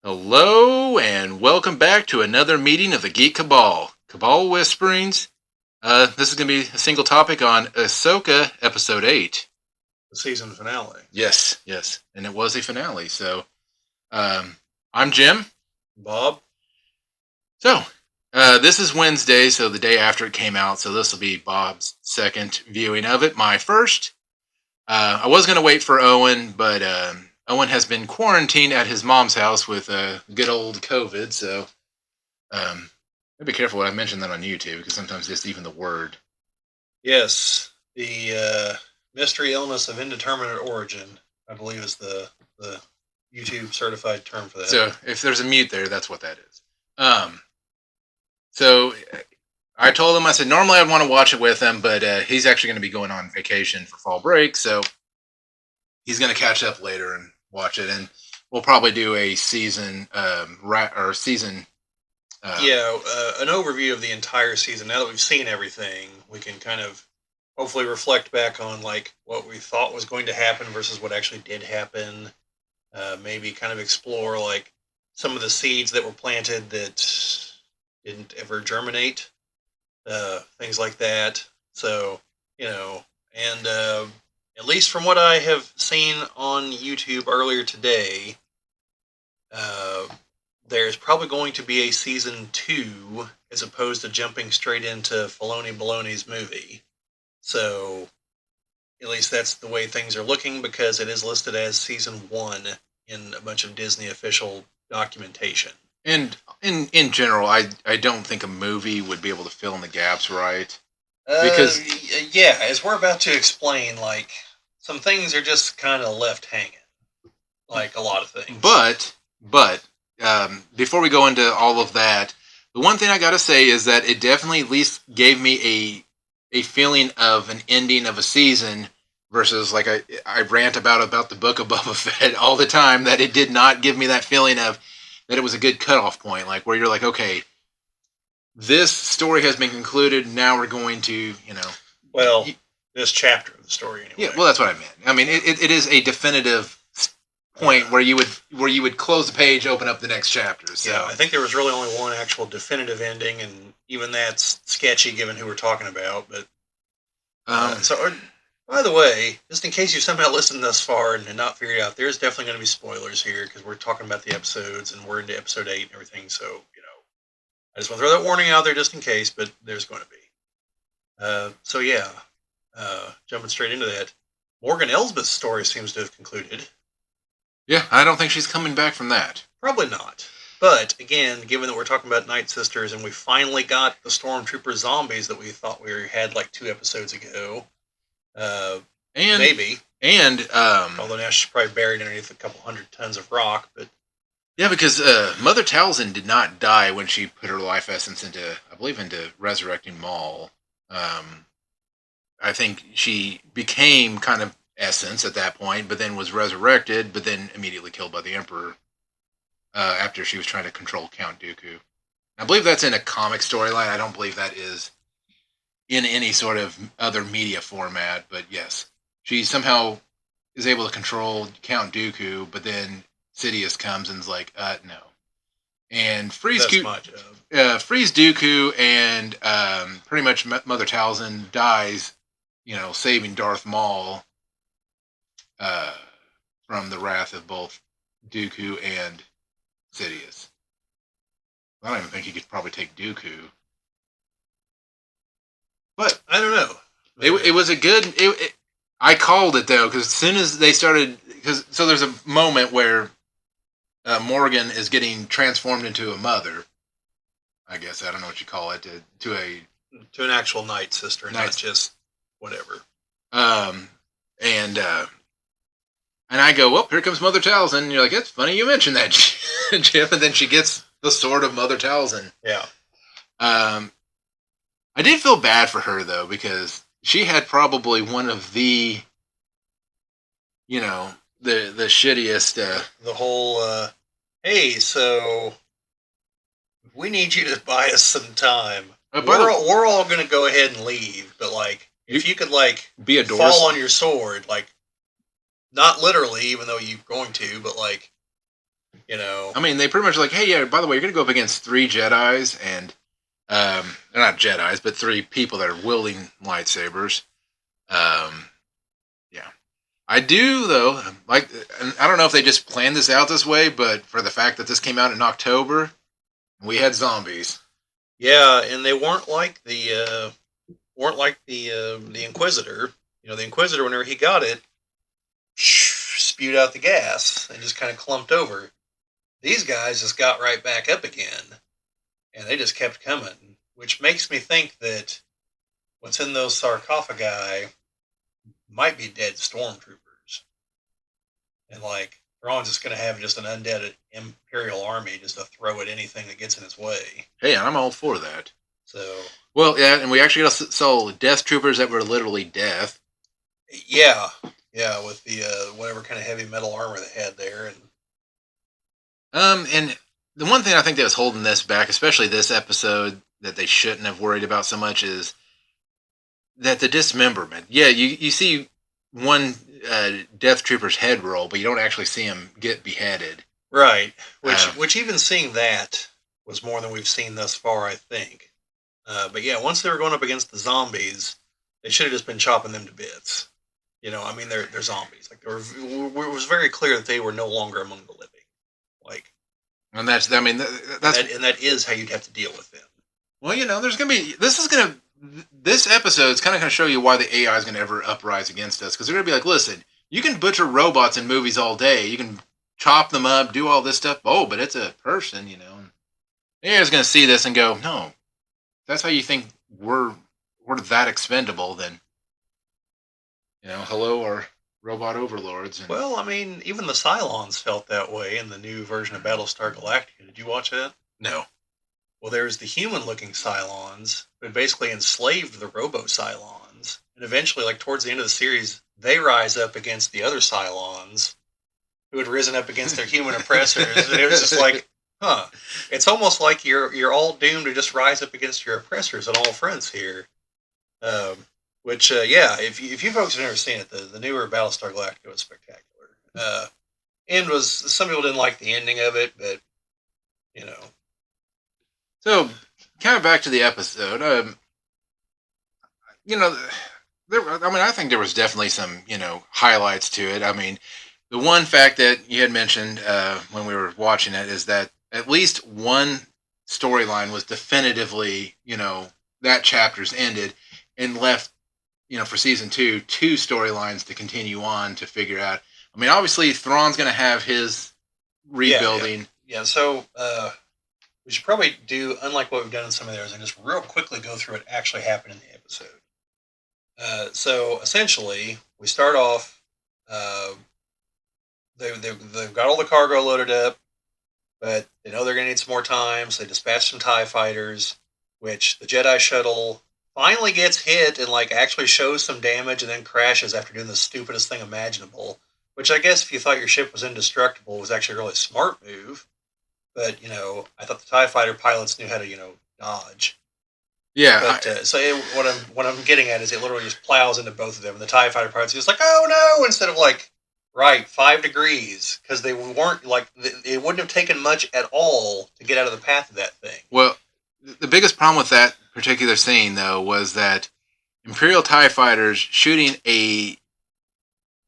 Hello, and welcome back to another meeting of the Geek Cabal. Cabal Whisperings. This is going to be a single topic on Ahsoka Episode 8. The season finale. Yes. And it was a finale. So, I'm Jim. Bob. So, this is Wednesday, so the day after it came out. So this will be Bob's second viewing of it. My first. I was going to wait for Owen, but Owen has been quarantined at his mom's house with good old COVID, so be careful when I mention that on YouTube, because sometimes just even the word. Yes, the mystery illness of indeterminate origin, I believe, is the YouTube certified term for that. So if there's a mute there, that's what that is. So I told him, I said, normally I'd want to watch it with him, but he's actually going to be going on vacation for fall break, so he's going to catch up later and watch it, and we'll probably do a season an overview of the entire season. Now that we've seen everything, we can kind of hopefully reflect back on like what we thought was going to happen versus what actually did happen. Maybe kind of explore like some of the seeds that were planted that didn't ever germinate, things like that. So, and at least from what I have seen on YouTube earlier today, there's probably going to be a season 2 as opposed to jumping straight into Filoni Baloney's movie. So, at least that's the way things are looking, because it is listed as season 1 in a bunch of Disney official documentation. And in general, I don't think a movie would be able to fill in the gaps right. Because as we're about to explain, like, some things are just kind of left hanging, like a lot of things. But before we go into all of that, the one thing I got to say is that it definitely at least gave me a feeling of an ending of a season versus like I rant about the Book of Boba Fett all the time, that it did not give me that feeling of that it was a good cutoff point, like where you're like, okay, this story has been concluded. Now we're going to, this chapter of the story anyway. Yeah, well, that's what I meant. I mean, it is a definitive point where you would close the page, open up the next chapter. So. Yeah, I think there was really only one actual definitive ending, and even that's sketchy given who we're talking about. But by the way, just in case you somehow listened thus far and not figured it out, there's definitely going to be spoilers here because we're talking about the episodes and we're into episode 8 and everything. So I just want to throw that warning out there just in case, but there's going to be. Jumping straight into that, Morgan Elsbeth's story seems to have concluded. Yeah, I don't think she's coming back from that. Probably not. But, again, given that we're talking about Night Sisters and we finally got the Stormtrooper zombies that we thought we had like 2 episodes ago, maybe. And although now she's probably buried underneath a couple 100 tons of rock, but... Yeah, because Mother Talzin did not die when she put her life essence into resurrecting Maul. I think she became kind of essence at that point, but then was resurrected, but then immediately killed by the Emperor after she was trying to control Count Dooku. I believe that's in a comic storyline. I don't believe that is in any sort of other media format, but yes. She somehow is able to control Count Dooku, but then Sidious comes and is like, no. And frees Dooku, and pretty much Mother Talzin dies, saving Darth Maul from the wrath of both Dooku and Sidious. I don't even think he could probably take Dooku. But I don't know. It was a good... I called it, though, because as soon as they started... So there's a moment where Morgan is getting transformed into a mother. I guess, I don't know what you call it. To an actual Night Sister, not just whatever. And I go, well, here comes Mother Talzin. And you're like, it's funny you mentioned that, Jim. And then she gets the sword of Mother Talzin. Yeah. I did feel bad for her, though, because she had probably one of the shittiest... the whole, hey, so we need you to buy us some time. We're all going to go ahead and leave, but, like, if you could, like, be a fall on your sword, like, not literally, even though you're going to, but, like, You know, I mean, they pretty much like, hey, yeah, by the way, you're going to go up against three Jedis, and they're not Jedis, but three people that are wielding lightsabers. Um, yeah. I do, though, like, and I don't know if they just planned this out this way, but for the fact that this came out in October, we had zombies. yeah, and they weren't like the Inquisitor. You know, the Inquisitor, whenever he got it, spewed out the gas and just kind of clumped over. These guys just got right back up again, and they just kept coming, which makes me think that what's in those sarcophagi might be dead stormtroopers, and like Thrawn's just going to have just an undead Imperial army just to throw at anything that gets in its way. Hey, I'm all for that. So Well, yeah, and we actually saw death troopers that were literally death. yeah, yeah, with the whatever kind of heavy metal armor they had there, and And the one thing I think that was holding this back, especially this episode, that they shouldn't have worried about so much is that the dismemberment. Yeah, you see one death trooper's head roll, but you don't actually see him get beheaded. right, Um, which even seeing that was more than we've seen thus far, I think. But yeah, once they were going up against the zombies, they should have just been chopping them to bits. You know, I mean, they're zombies. Like, it was very clear that they were no longer among the living. Like, and that's, I mean, that's and that is how you'd have to deal with them. well, there's gonna be this episode is kind of going to show you why the AI is going to ever uprise against us because they're going to be like, listen, you can butcher robots in movies all day, you can chop them up, do all this stuff. Oh, but it's a person. The AI is going to see this and go, no, that's how you think we're that expendable. Then hello, our robot overlords. And Well, I mean, even the Cylons felt that way in the new version of Battlestar Galactica. Did you watch that? no, Well, there's the human-looking Cylons, who basically enslaved the Robo-Cylons, and eventually, like towards the end of the series, they rise up against the other Cylons, who had risen up against their human oppressors, and it was just like, huh. It's almost like you're all doomed to just rise up against your oppressors on all fronts here. Um, which, yeah, if you folks have never seen it, the newer Battlestar Galactica was spectacular. End was some people didn't like the ending of it, but you know, so kind of back to the episode. You know, I mean, I think there was definitely some highlights to it. I mean, the one fact that you had mentioned when we were watching it is that at least one storyline was definitively, that chapter's ended and left, for season two storylines to continue on to figure out. I mean, obviously, Thrawn's going to have his yeah, yeah, rebuilding. yeah. So we should probably do, unlike what we've done in some of theirs, and just real quickly go through what actually happened in the episode. So essentially, we start off. Uh, they've got all the cargo loaded up, but they know they're going to need some more time, so they dispatch some TIE fighters, which the Jedi shuttle finally gets hit and like actually shows some damage and then crashes after doing the stupidest thing imaginable. Which I guess if you thought your ship was indestructible was actually a really smart move. But, I thought the TIE fighter pilots knew how to, dodge. Yeah, But so what I'm getting at is it literally just plows into both of them, and the TIE fighter pilots are just like, oh no, instead of like, right, 5 degrees, because they weren't like, it wouldn't have taken much at all to get out of the path of that thing. well, the biggest problem with that particular scene, though, was that Imperial TIE fighters shooting a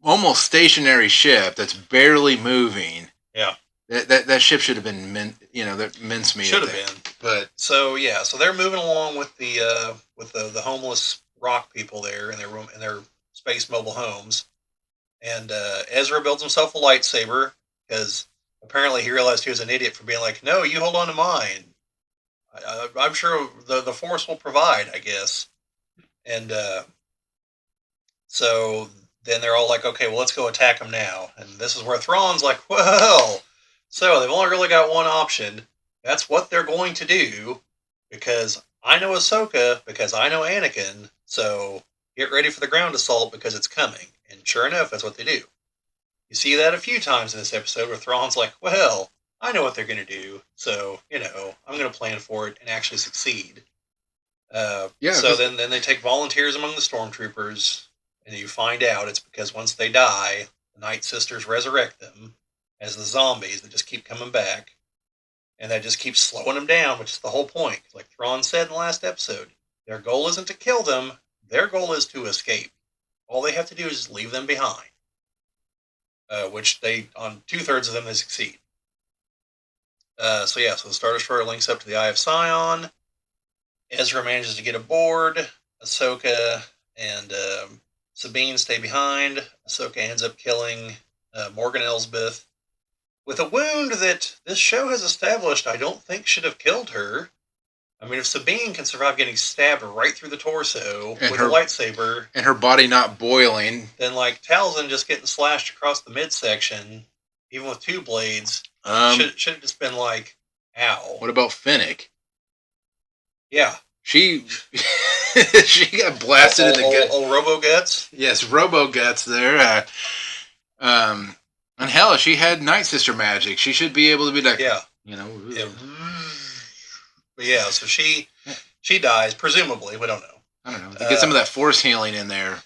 almost stationary ship that's barely moving. Yeah. That ship should have been that mincemeat. Should have been. But So yeah, so they're moving along with the homeless rock people there in their space mobile homes, and Ezra builds himself a lightsaber because apparently he realized he was an idiot for being like, no, you hold on to mine. I'm sure the Force will provide, I guess. And so then they're all like, okay, well, let's go attack them now. And this is where Thrawn's like, well, so they've only really got one option. That's what they're going to do because I know Ahsoka, because I know Anakin. So get ready for the ground assault because it's coming. And sure enough, that's what they do. You see that a few times in this episode where Thrawn's like, well, I know what they're going to do. So, I'm going to plan for it and actually succeed. yeah, So then they take volunteers among the stormtroopers, and you find out it's because once they die, the Night Sisters resurrect them, as the zombies that just keep coming back, and that just keeps slowing them down, which is the whole point. Like Thrawn said in the last episode, their goal isn't to kill them; their goal is to escape. All they have to do is just leave them behind, which they on 2/3 of them they succeed. So the Star Destroyer links up to the Eye of Sion. Ezra manages to get aboard. Ahsoka and Sabine stay behind. Ahsoka ends up killing Morgan Elsbeth with a wound that this show has established I don't think should have killed her. I mean, if Sabine can survive getting stabbed right through the torso and with a lightsaber, and her body not boiling, then like Talzin just getting slashed across the midsection, even with 2 blades, should have just been like, ow. What about Fennec? Yeah. She she got blasted in the gut. Old Robo Guts? Yes, Robo Guts there. And hell, she had Night Sister magic. She should be able to be like, yeah. Yeah. But yeah, so she dies, presumably. We don't know. I don't know. Get some of that force healing in there.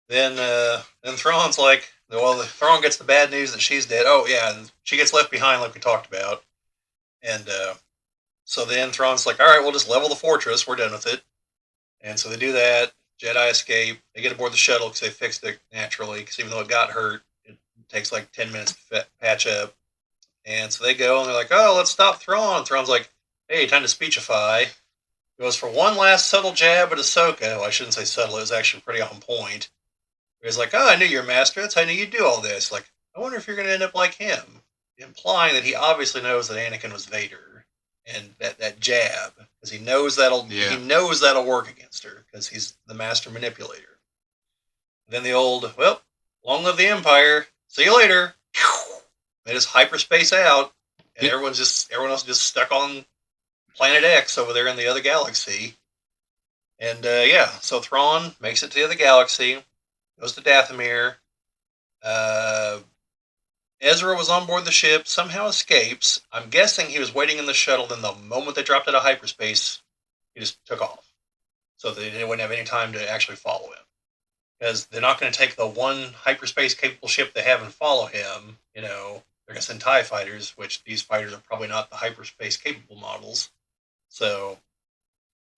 Then Thrawn's like, well, Thrawn gets the bad news that she's dead. Oh, yeah, and she gets left behind like we talked about. And so then Thrawn's like, all right, we'll just level the fortress. We're done with it. And so they do that. Jedi escape. They get aboard the shuttle because they fixed it naturally. Because even though it got hurt, it takes like 10 minutes to patch up. And so they go and they're like, oh, let's stop Thrawn. Thrawn's like, hey, time to speechify. Goes for one last subtle jab at Ahsoka. Well, I shouldn't say subtle. It was actually pretty on point. He's like, oh, I knew you're a master. That's how I knew you'd do all this. Like, I wonder if you're going to end up like him. Implying that he obviously knows that Anakin was Vader. And that jab, because he knows that'll work against her, because he's the master manipulator. And then the old, well, long live the Empire. See you later. They just hyperspace out, and everyone else just stuck on Planet X over there in the other galaxy. And so Thrawn makes it to the other galaxy, goes to Dathomir. Ezra was on board the ship, somehow escapes. I'm guessing he was waiting in the shuttle, then the moment they dropped out of hyperspace, he just took off. So they wouldn't have any time to actually follow him. Because they're not going to take the one hyperspace-capable ship they have and follow him. They're going to send TIE fighters, which these fighters are probably not the hyperspace-capable models. So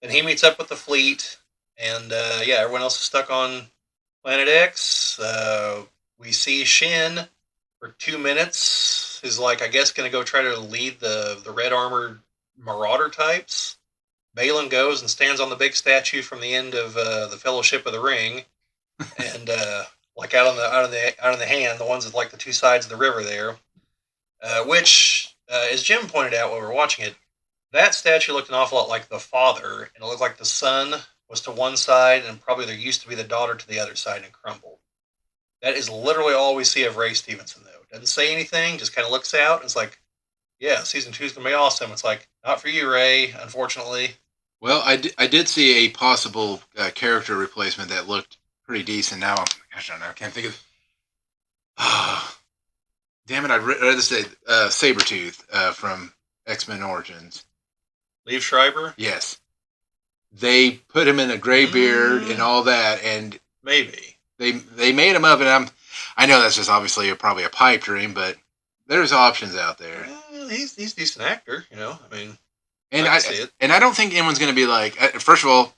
then he meets up with the fleet, and everyone else is stuck on Planet X. We see Shin for 2 minutes. He's like, I guess, going to go try to lead the red armored marauder types. Balin goes and stands on the big statue from the end of the Fellowship of the Ring, and like out on the hand, the ones with like the 2 sides of the river there, which, as Jim pointed out while we were watching it, that statue looked an awful lot like the father, and it looked like the son was to one side, and probably there used to be the daughter to the other side and crumbled. That is literally all we see of Ray Stevenson, though. Doesn't say anything, just kind of looks out, and it's like, yeah, season 2 is going to be awesome. It's like, not for you, Ray, unfortunately. Well, I did see a possible character replacement that looked pretty decent. Now, gosh, I don't know. I can't think of. Damn it! I read this Sabretooth from X-Men Origins. Liev Schreiber? Yes. They put him in a gray beard and all that, and maybe they made him up, and I know that's just obviously probably a pipe dream, but there's options out there. He's a decent actor, I mean. And I don't think anyone's going to be like. First of all,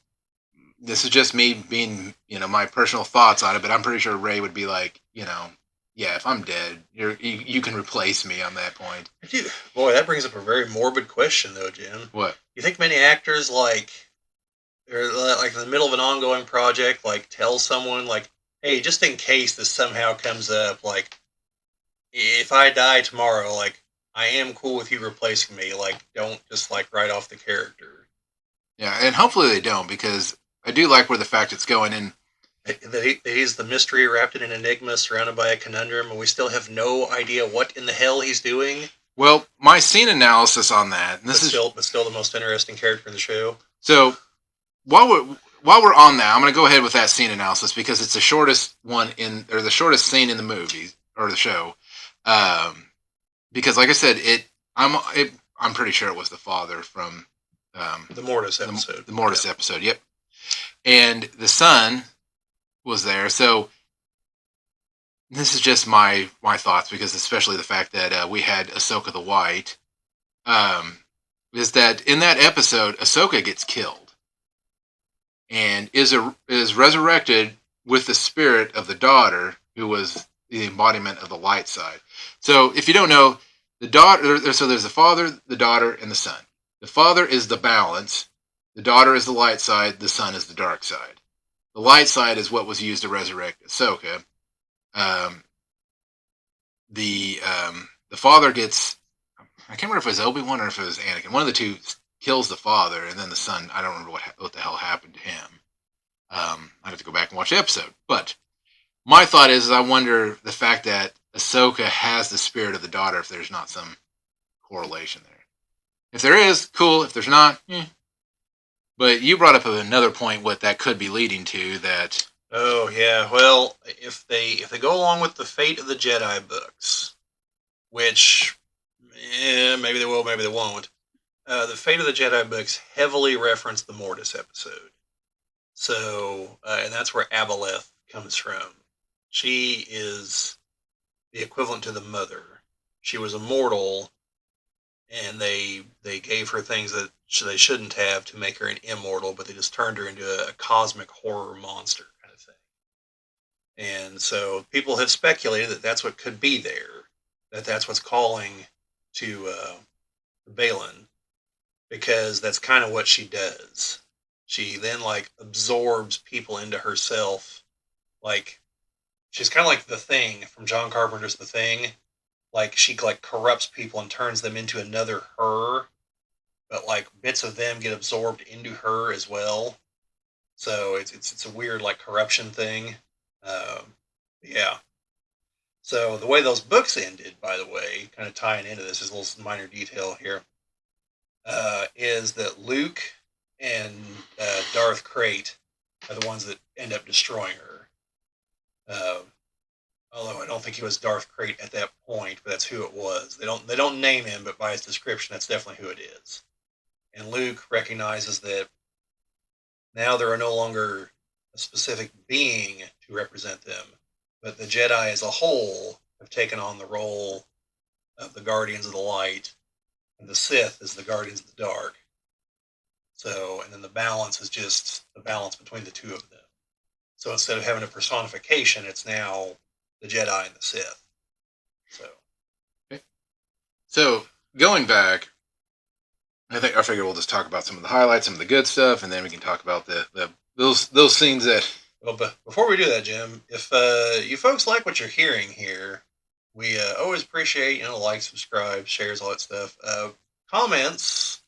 this is just me being, my personal thoughts on it, but I'm pretty sure Ray would be like, yeah, if I'm dead, you can replace me on that point. Boy, that brings up a very morbid question, though, Jim. What? You think many actors or like in the middle of an ongoing project, like tell someone like, hey, just in case this somehow comes up, like, if I die tomorrow, like, I am cool with you replacing me. Like, don't just like write off the character. Yeah, and hopefully they don't, because I do like where the fact it's going in. That he's the mystery wrapped in an enigma, surrounded by a conundrum, and we still have no idea what in the hell he's doing. Well, my scene analysis on that, and still the most interesting character in the show. So while we're on that, I'm going to go ahead with that scene analysis because it's the shortest the shortest scene in the movie or the show. Because, like I said, I'm pretty sure it was the father from the Mortis episode. The Mortis episode, yep. And the son was there, so this is just my thoughts, because especially the fact that we had Ahsoka the White, um, is that in that episode Ahsoka gets killed and is resurrected with the spirit of the daughter, who was the embodiment of the light side. So if you don't know, the daughter, so there's the father, the daughter, and the son. The father is the balance, the daughter is the light side, the son is the dark side. The light side is what was used to resurrect Ahsoka. Um, the father gets, I can't remember if it was Obi-Wan or if it was Anakin. One of the two kills the father, and then the son, I don't remember what the hell happened to him. I have to go back and watch the episode. But my thought is I wonder the fact that Ahsoka has the spirit of the daughter, if there's not some correlation there. If there is, cool. If there's not, But you brought up another point, what that could be leading to. That Oh yeah, well, if they go along with the Fate of the Jedi books, which maybe they will, maybe they won't. The Fate of the Jedi books heavily reference the Mortis episode, so and that's where Aboleth comes from. She is the equivalent to the mother. She was immortal, and they gave her things that they shouldn't have to make her an immortal, but they just turned her into a cosmic horror monster kind of thing. And so people have speculated that that's what could be there, that that's what's calling to Balin, because that's kind of what she does. She then like absorbs people into herself, like she's kind of like the Thing from John Carpenter's The Thing. Like she like corrupts people and turns them into another her, but like bits of them get absorbed into her as well. So it's a weird like corruption thing. Um, yeah. So the way those books ended, by the way, kind of tying into this is a little minor detail here, is that Luke and Darth Crate are the ones that end up destroying her. Uh, Although I don't think he was Darth Crate at that point, but that's who it was. They don't name him, but by his description, that's definitely who it is. And Luke recognizes that now there are no longer a specific being to represent them, but the Jedi as a whole have taken on the role of the Guardians of the Light, and the Sith is the Guardians of the Dark. So, and then the balance is just the balance between the two of them. So instead of having a personification, it's now the Jedi and the Sith. So, so going back, I figure we'll just talk about some of the highlights, some of the good stuff, and then we can talk about the those scenes that. well, but before we do that, Jim, if you folks like what you're hearing here, we always appreciate like, subscribe, shares, all that stuff. Comments.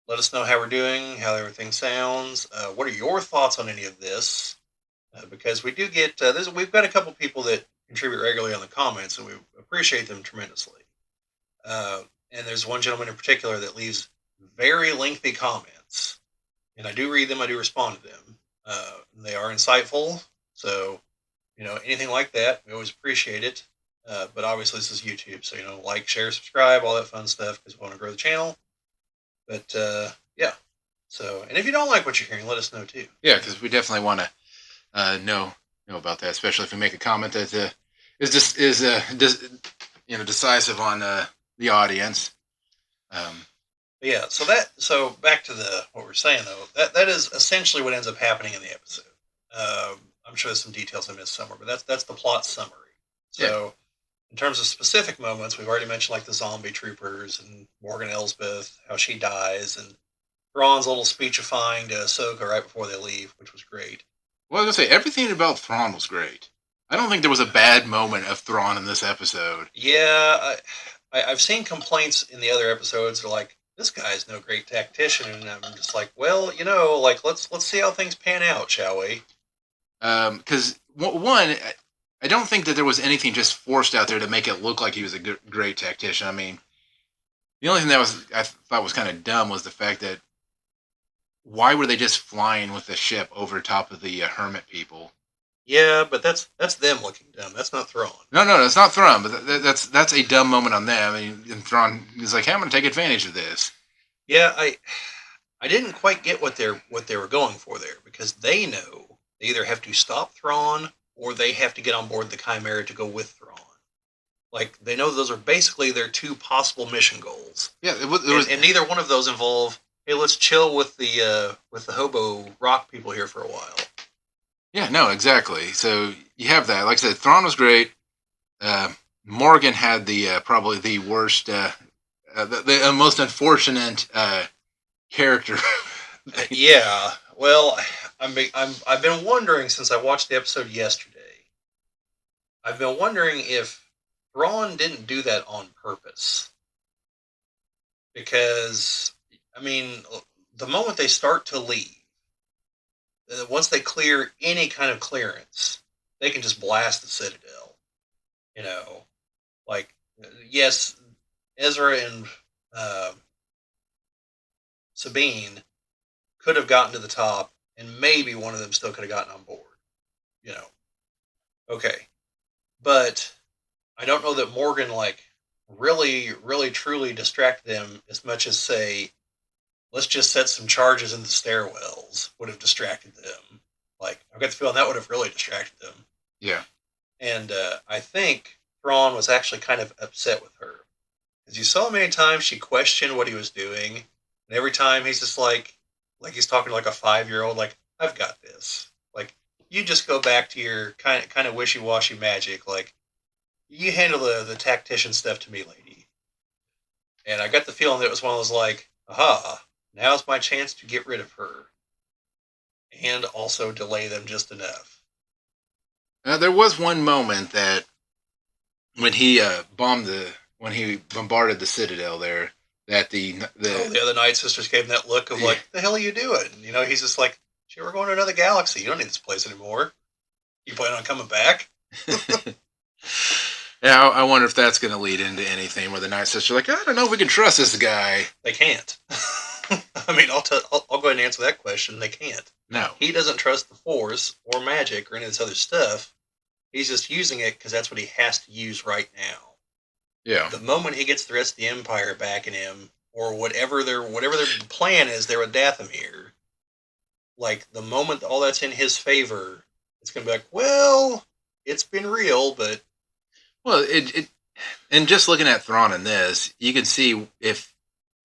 Let us know how we're doing, how everything sounds. What are your thoughts on any of this? Because we do get we've got a couple people that contribute regularly on the comments, and we appreciate them tremendously. Uh, and there's one gentleman in particular that leaves very lengthy comments, and I do read them. I do respond to them. They are insightful, so anything like that, we always appreciate it. But obviously, this is YouTube, so like, share, subscribe, all that fun stuff, because we want to grow the channel. But yeah, so and if you don't like what you're hearing, let us know too. Yeah, because we definitely want to know about that, especially if we make a comment that is just decisive on the audience. Yeah, so back to the what we're saying though. That is essentially what ends up happening in the episode. I'm sure there's some details I missed somewhere, but that's the plot summary. So, yeah. In terms of specific moments, we've already mentioned like the zombie troopers and Morgan Elsbeth, how she dies, and Thrawn's little speechifying to Ahsoka right before they leave, which was great. Well, I was gonna say everything about Thrawn was great. I don't think there was a bad moment of Thrawn in this episode. Yeah, I've seen complaints in the other episodes that are like, this guy's no great tactician, and I'm just like, well, like let's see how things pan out, shall we? Because one, I don't think that there was anything just forced out there to make it look like he was a great tactician. I mean, the only thing that I thought was kind of dumb was the fact that why were they just flying with the ship over top of the hermit people? Yeah, but that's them looking dumb. That's not Thrawn. No, that's not Thrawn. But that's a dumb moment on them. I mean, and Thrawn is like, hey, I'm going to take advantage of this. Yeah, I didn't quite get what they were going for there, because they know they either have to stop Thrawn or they have to get on board the Chimera to go with Thrawn. Like, they know those are basically their two possible mission goals. Yeah, and neither one of those involve, hey, let's chill with the hobo rock people here for a while. Yeah, no, exactly. So you have that. Like I said, Thrawn was great. Morgan had the probably the worst, the most unfortunate character. Yeah. Well, I've been wondering since I watched the episode yesterday. I've been wondering if Thrawn didn't do that on purpose. Because, I mean, the moment they start to leave, once they clear any kind of clearance, they can just blast the Citadel. You know, like, yes, Ezra and Sabine could have gotten to the top, and maybe one of them still could have gotten on board. You know, okay, but I don't know that Morgan really truly distracted them as much as say, let's just set some charges in the stairwells would have distracted them. Like, I've got the feeling that would have really distracted them. Yeah. And I think Thrawn was actually kind of upset with her. Because you saw many times she questioned what he was doing. And every time he's just like he's talking to like a 5-year-old, like, I've got this. Like, you just go back to your kind of wishy-washy magic. Like, you handle the tactician stuff to me, lady. And I got the feeling that it was one of those like, aha, now's my chance to get rid of her. And also delay them just enough. There was one moment that when he when he bombarded the Citadel there, that the other Night Sisters gave him that look of like, the hell are you doing? You know, he's just like, shit, we're going to another galaxy. You don't need this place anymore. You plan on coming back? Yeah, I wonder if that's going to lead into anything where the Night Sisters are like, I don't know if we can trust this guy. They can't. I mean, I'll go ahead and answer that question. They can't. No. He doesn't trust the Force or magic or any of this other stuff. He's just using it because that's what he has to use right now. Yeah. The moment he gets the rest of the Empire backing him, or whatever their plan is there with Dathomir, like, the moment all that's in his favor, it's going to be like, well, it's been real, but... Well, and just looking at Thrawn in this, you can see if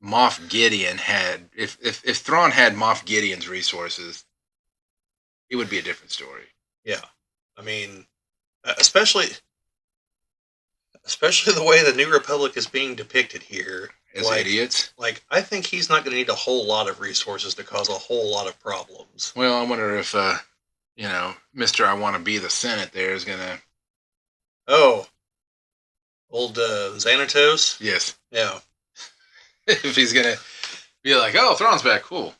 Moff Gideon had... If Thrawn had Moff Gideon's resources, it would be a different story. Yeah. I mean, especially the way the New Republic is being depicted here. As idiots? Like, I think he's not going to need a whole lot of resources to cause a whole lot of problems. Well, I wonder if, Mr. I Want to Be the Senate there is going to... Oh. Old Xanatos? Yes. Yeah. If he's going to be like, oh, Thrawn's back, cool.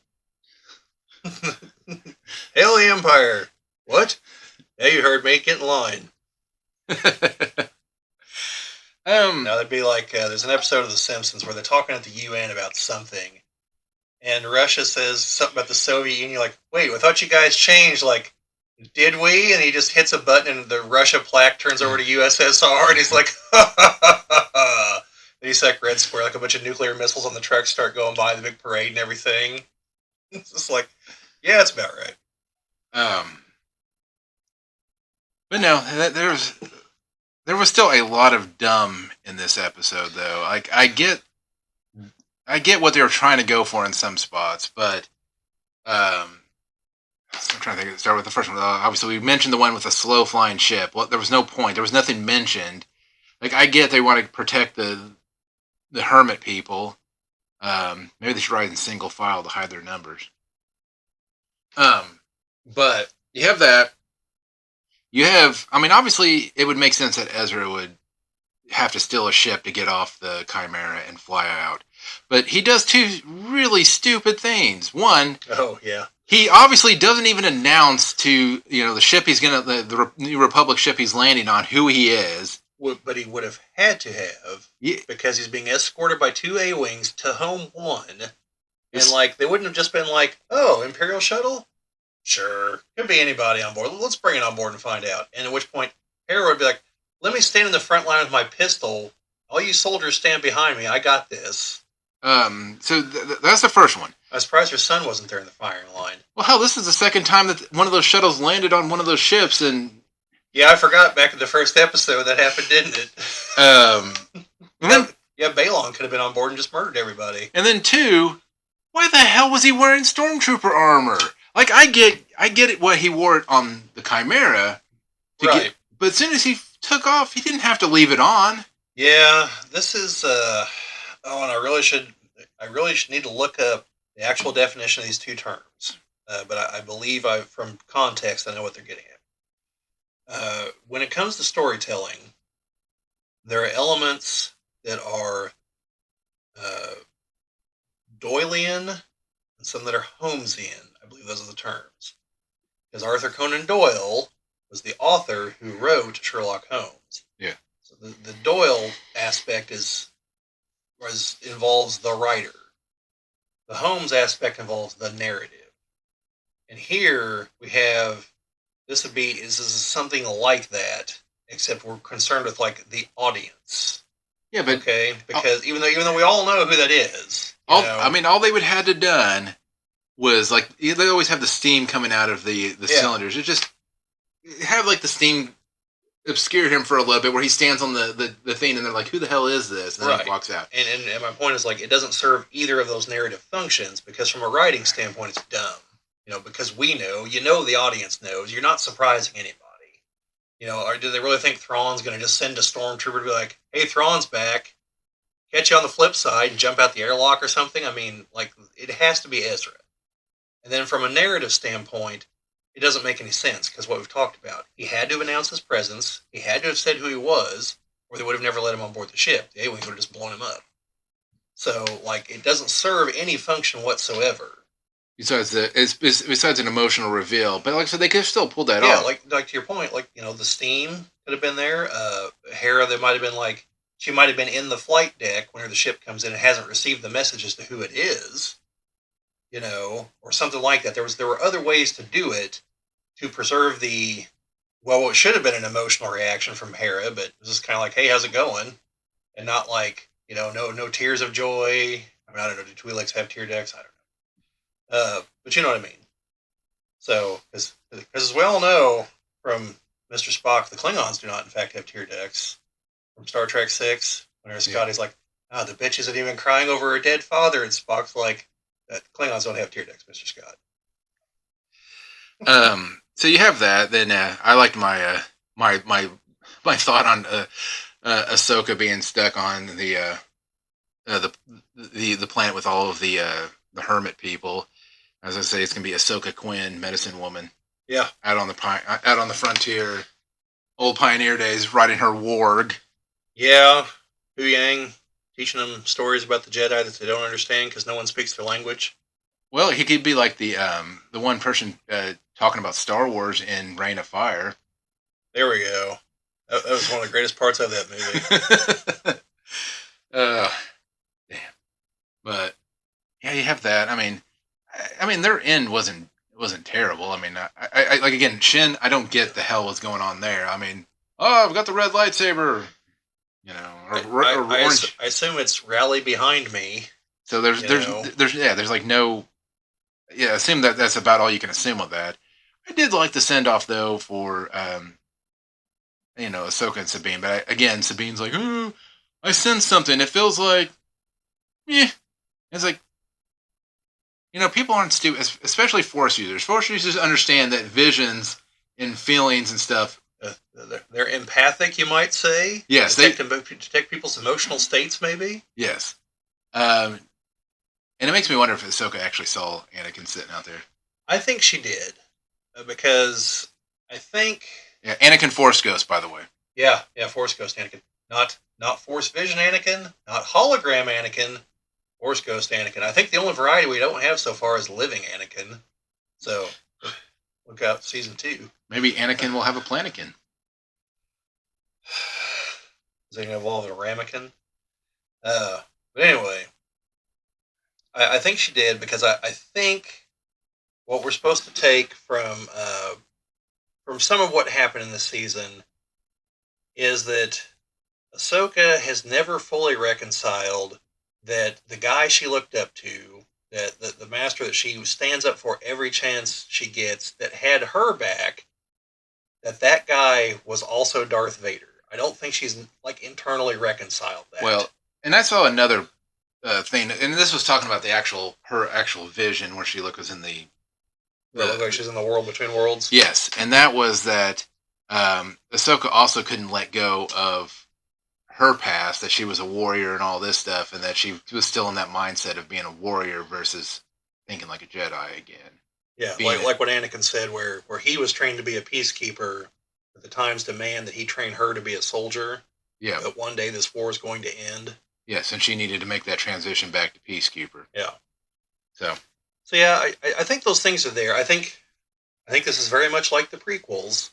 Hail the Empire! What? Yeah, you heard me. Get in line. Now, that'd be like, there's an episode of The Simpsons where they're talking at the UN about something, and Russia says something about the Soviet Union, like, wait, I thought you guys changed, like, did we? And he just hits a button, and the Russia plaque turns over to USSR, and he's like, ha ha ha ha ha. And he's like Red Square, like a bunch of nuclear missiles on the truck start going by, the big parade and everything. It's just like, yeah, that's about right. But no, there was still a lot of dumb in this episode, though. Like, I get what they were trying to go for in some spots, but I'm trying to think. Start with the first one. Obviously, we mentioned the one with the slow flying ship. Well, there was no point. There was nothing mentioned. Like, I get they want to protect the hermit people. Maybe they should ride in single file to hide their numbers. But you have that. You have, I mean, obviously, it would make sense that Ezra would have to steal a ship to get off the Chimera and fly out. But he does two really stupid things. One, oh yeah, he obviously doesn't even announce to the ship he's gonna the New Republic ship he's landing on who he is. But he would have had to have, because he's being escorted by 2 A-wings to Home 1, and like they wouldn't have just been like, oh, Imperial shuttle. Sure, could be anybody on board. Let's bring it on board and find out. And at which point, Hera would be like, let me stand in the front line with my pistol. All you soldiers stand behind me. I got this. So that's the first one. I was surprised her son wasn't there in the firing line. Well, hell, this is the second time that one of those shuttles landed on one of those ships, and Yeah, I forgot back in the first episode that happened, didn't it? Um, and Yeah, then yeah, Balon could have been on board and just murdered everybody. and then two, why the hell was he wearing stormtrooper armor? Like I get it what he wore it on the Chimera to get, Right. but as soon as he took off, he didn't have to leave it on. Yeah, this is. Oh, and I really should need to look up the actual definition of these two terms. But I believe from context, I know what they're getting at. When it comes to storytelling, there are elements that are uh, Doylean and some that are Holmesian. I believe those are the terms. Because Arthur Conan Doyle was the author who wrote Sherlock Holmes. Yeah. So the Doyle aspect involves the writer. The Holmes aspect involves the narrative. And here we have this is something like that, except we're concerned with like the audience. Yeah, but Okay, because even though we all know who that is, all they would have to done was like they always have the steam coming out of the yeah, cylinders. It just have like the steam obscure him for a little bit where he stands on the thing and they're like, who the hell is this? And then right. he walks out. And my point is like it doesn't serve either of those narrative functions because from a writing standpoint, it's dumb. Because we know, the audience knows. You're not surprising anybody. Or do they really think Thrawn's going to just send a stormtrooper to be like, "Hey, Thrawn's back. Catch you on the flip side and jump out the airlock or something"? I mean, like it has to be Ezra. And then from a narrative standpoint, it doesn't make any sense because what we've talked about, he had to have announced his presence. He had to have said who he was, or they would have never let him on board the ship. The A-wings would have just blown him up. So, like, it doesn't serve any function whatsoever. Besides an emotional reveal, but like I said, they could have still pulled that Yeah, off. like to your point, like the steam could have been there. Hera, there might have been like she might have been in the flight deck whenever the ship comes in and hasn't received the message as to who it is, or something like that. There were other ways to do it to preserve what should have been an emotional reaction from Hera, but it was just kind of like, hey, how's it going? And not like no tears of joy. I mean, I don't know. Do Twi'leks have tear decks? I don't know. But you know what I mean. So, because as we all know from Mr. Spock, the Klingons do not, in fact, have tear decks. From Star Trek 6, whenever Scotty's like, the bitch isn't even crying over her dead father, and Spock's like, Klingons don't have tear decks, Mr. Scott. So you have that. Then I liked my thought on Ahsoka being stuck on the planet with all of the hermit people. As I say, it's gonna be Ahsoka Quinn, medicine woman. Yeah, out on the frontier, old pioneer days, riding her warg. Yeah, Hu Yang teaching them stories about the Jedi that they don't understand because no one speaks their language. Well, he could be like the one person talking about Star Wars in Reign of Fire. There we go. That was one of the greatest parts of that movie. Damn. But yeah, you have that. I mean, their end wasn't terrible. I mean, I like again, Shin. I don't get the hell what's going on there. I mean, oh, I've got the red lightsaber, or orange. I assume it's rally behind me. So there's like no. Yeah, assume that's about all you can assume with that. I did like the send off though for Ahsoka and Sabine, but again, Sabine's like, oh, I sense something. It feels like, yeah. It's like, people aren't stupid, especially Force users. Force users understand that visions and feelings and stuff. They're empathic, you might say. Yes, detect people's emotional states, maybe. Yes, and it makes me wonder if Ahsoka actually saw Anakin sitting out there. I think she did, because I think. Yeah, Anakin Force Ghost, by the way. Yeah, Force Ghost Anakin, not Force Vision Anakin, not hologram Anakin. Force Ghost Anakin. I think the only variety we don't have so far is living Anakin. So, look out season 2. Maybe Anakin will have a Planikin. Is he going to evolve into Ramekin? But anyway, I think she did because I think what we're supposed to take from some of what happened in this season is that Ahsoka has never fully reconciled that the guy she looked up to, that the master that she stands up for every chance she gets, that had her back, that guy was also Darth Vader. I don't think she's like internally reconciled Well, that. and I saw another thing, and this was talking about the her actual vision where she was in That look like the she's in the world between worlds. yes, and that was that Ahsoka also couldn't let go of her past, that she was a warrior and all this stuff, and that she was still in that mindset of being a warrior versus thinking like a Jedi again. Yeah, Being it, like what Anakin said, where he was trained to be a peacekeeper, but the times demand that he train her to be a soldier. yeah, That one day this war is going to end. yes, and she needed to make that transition back to peacekeeper. Yeah. So So yeah, I think those things are there. I think this is very much like the prequels,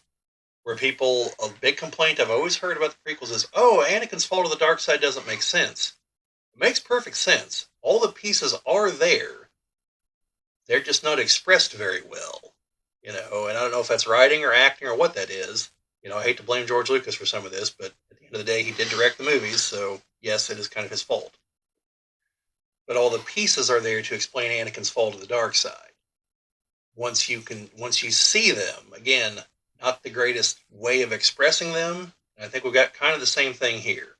where people a big complaint I've always heard about the prequels is, oh, Anakin's fall to the dark side doesn't make sense. It makes perfect sense. All the pieces are there. They're just not expressed very well. And I don't know if that's writing or acting or what that is. I hate to blame George Lucas for some of this, but at the end of the day, he did direct the movies, so yes, it is kind of his fault. But all the pieces are there to explain Anakin's fall to the dark side. Once you see them again, not the greatest way of expressing them. And I think we've got kind of the same thing here,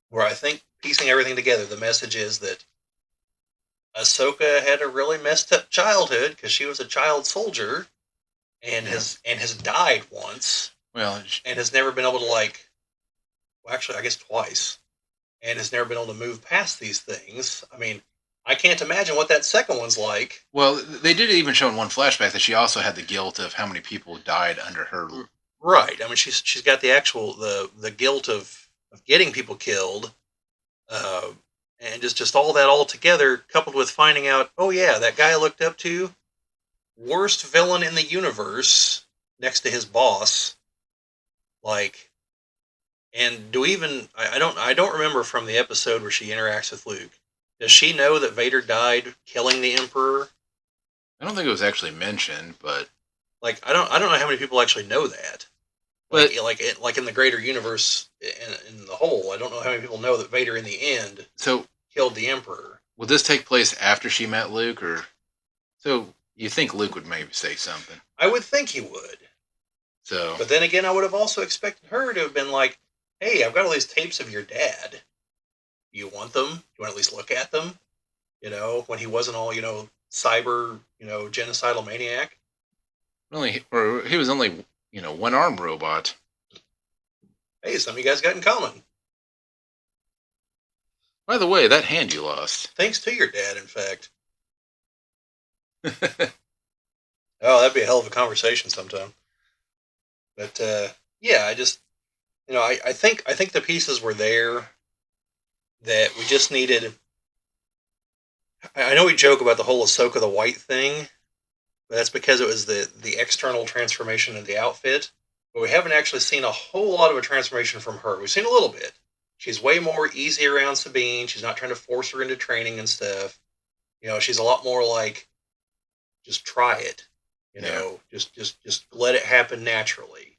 where I think piecing everything together, the message is that Ahsoka had a really messed up childhood because she was a child soldier and yeah, has died once well, and has never been able to well, actually I guess twice, and has never been able to move past these things. I mean, I can't imagine what that second one's like. well, they did even show in one flashback that she also had the guilt of how many people died under her. Right. I mean, she's got the actual the guilt of getting people killed, uh, and just all that all together, coupled with finding out, oh yeah, that guy I looked up to, worst villain in the universe, next to his boss. Like, and I don't remember from the episode where she interacts with Luke. Does she know that Vader died killing the Emperor? I don't think it was actually mentioned, but Like, I don't know how many people actually know that. but Like in the greater universe in the whole, I don't know how many people know that Vader in the end so killed the Emperor. will this take place after she met Luke, or so you think Luke would maybe say something? I would think he would, So but then again, I would have also expected her to have been like, "Hey, I've got all these tapes of your dad. Do you want them? Do you want to at least look at them? When he wasn't all cyber, genocidal maniac. or he was only one arm robot. Hey, some of you guys got in common. By the way, that hand you lost. Thanks to your dad, in fact. Oh, that'd be a hell of a conversation sometime. But yeah, I just I think the pieces were there that we just needed. I know we joke about the whole Ahsoka the White thing, but that's because it was the external transformation of the outfit. But we haven't actually seen a whole lot of a transformation from her. We've seen a little bit. She's way more easy around Sabine. She's not trying to force her into training and stuff. She's a lot more like just try it. Yeah. Just let it happen naturally.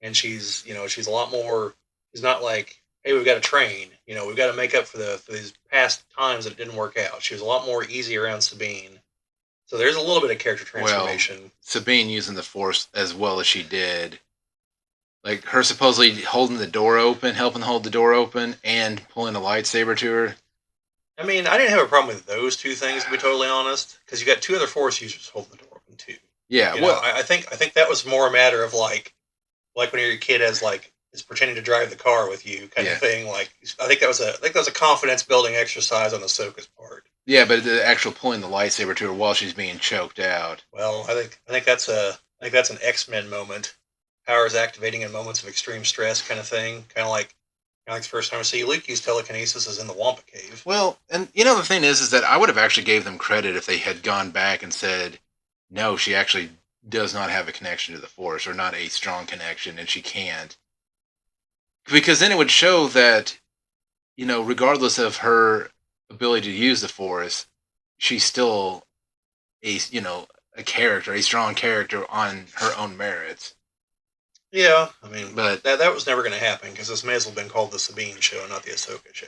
And she's a lot more. She's not like, hey, we've got to train. We've got to make up for these past times that it didn't work out. She was a lot more easy around Sabine. So there's a little bit of character Well, transformation. Sabine using the Force as well as she did, like her supposedly holding the door open, helping hold the door open, and pulling a lightsaber to her. I mean, I didn't have a problem with those two things, to be totally honest, because you got two other Force users holding the door open too. Yeah, well, I think that was more a matter of like when your kid is pretending to drive the car with you kind yeah, of thing. Like I think that was a confidence building exercise on Ahsoka's part. yeah, but the actual pulling the lightsaber to her while she's being choked out. Well, I think that's an X-Men moment. Powers activating in moments of extreme stress kind of thing. Kind of like the first time I see Luke use telekinesis is in the Wampa Cave. Well, and the thing is that I would have actually gave them credit if they had gone back and said, no, she actually does not have a connection to the Force, or not a strong connection, and she can't. Because then it would show that, regardless of her ability to use the Force, she's still a character, a strong character on her own merits. Yeah, I mean But that was never going to happen because this may as well have been called the Sabine show, not the Ahsoka show.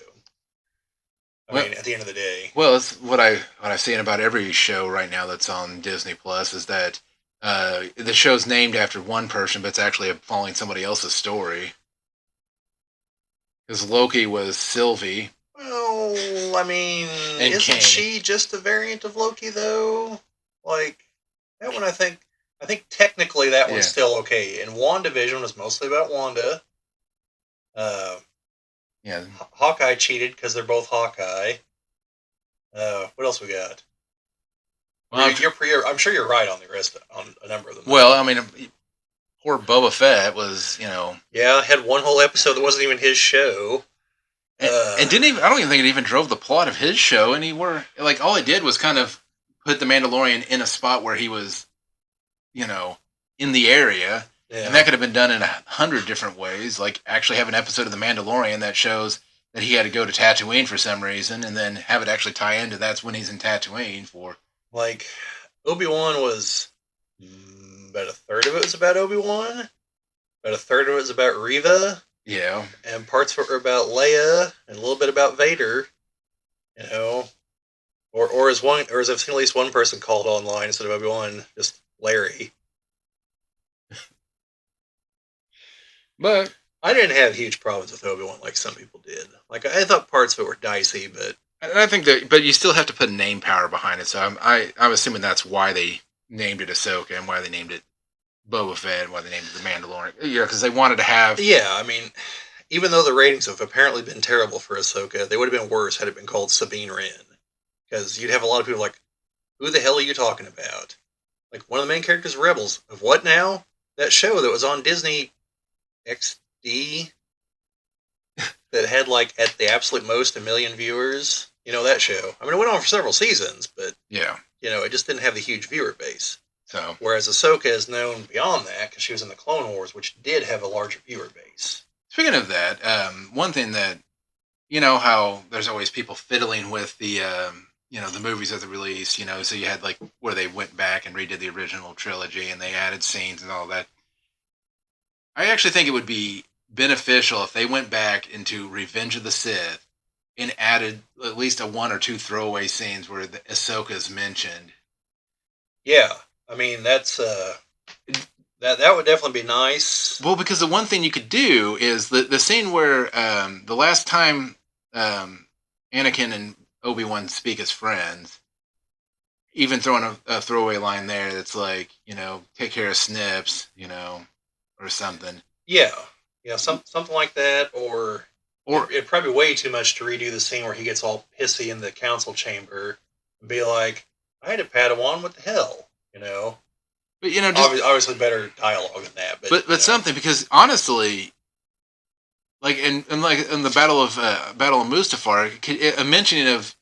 I well, mean, at the end of the day, well, it's what I've seen about every show right now that's on Disney Plus is that The show's named after one person, but it's actually following somebody else's story. Because Loki was Sylvie Well, I mean, and isn't Kane. she just a variant of Loki though? Like that one, I think technically that one's Yeah. still okay. And WandaVision was mostly about Wanda. Uh, Yeah. Hawkeye cheated because they're both Hawkeye. What else we got? Well, I'm sure you're right on the rest on a number of them. well, I mean, poor Boba Fett was, you know, Yeah, had one whole episode that wasn't even his show. and didn't even. I don't even think it even drove the plot of his show anywhere. Like all it did was kind of put the Mandalorian in a spot where he was, you know, in the area, Yeah. and that could have been done in 100 different ways. Like actually have an episode of the Mandalorian that shows that he had to go to Tatooine for some reason, and then have it actually tie into that's when he's in Tatooine for. Like Obi-Wan was about a third of it was about Obi-Wan. About a third of it was about Reva. Yeah. And parts were about Leia and a little bit about Vader. You know, or as I've seen at least one person called online instead of Obi-Wan, just Larry. But I didn't have huge problems with Obi-Wan like some people did. Like I thought parts of it were dicey, but I think that, but you still have to put name power behind it. So I'm assuming that's why they named it Ahsoka and why they named it Boba Fett and why they named it the Mandalorian. Yeah, because they wanted to have. yeah, I mean, even though the ratings have apparently been terrible for Ahsoka, they would have been worse had it been called Sabine Wren. Because you'd have a lot of people like, who the hell are you talking about? Like, one of the main characters of Rebels. Of what now? That show that was on Disney XD that had, like, at the absolute most, 1 million viewers. You know, that show. I mean, it went on for several seasons, but, Yeah. you know, it just didn't have the huge viewer base. So. Whereas Ahsoka is known beyond that because she was in the Clone Wars, which did have a larger viewer base. Speaking of that, one thing that you know how there's always people fiddling with the the movies that they released. So you had like where they went back and redid the original trilogy and they added scenes and all that. I actually think it would be beneficial if they went back into Revenge of the Sith and added at least a one or two throwaway scenes where the Ahsoka is mentioned. Yeah, I mean that would definitely be nice. Well, because the one thing you could do is the scene where the last time Anakin and Obi-Wan speak as friends, even throwing a throwaway line there that's like, take care of Snips, or something. Yeah, something like that, or Or it'd probably be way too much to redo the scene where he gets all pissy in the council chamber and be like, "I had a Padawan, what the hell?" but just obviously better dialogue than that. but something, because honestly, like in the Battle of Mustafar, a mentioning of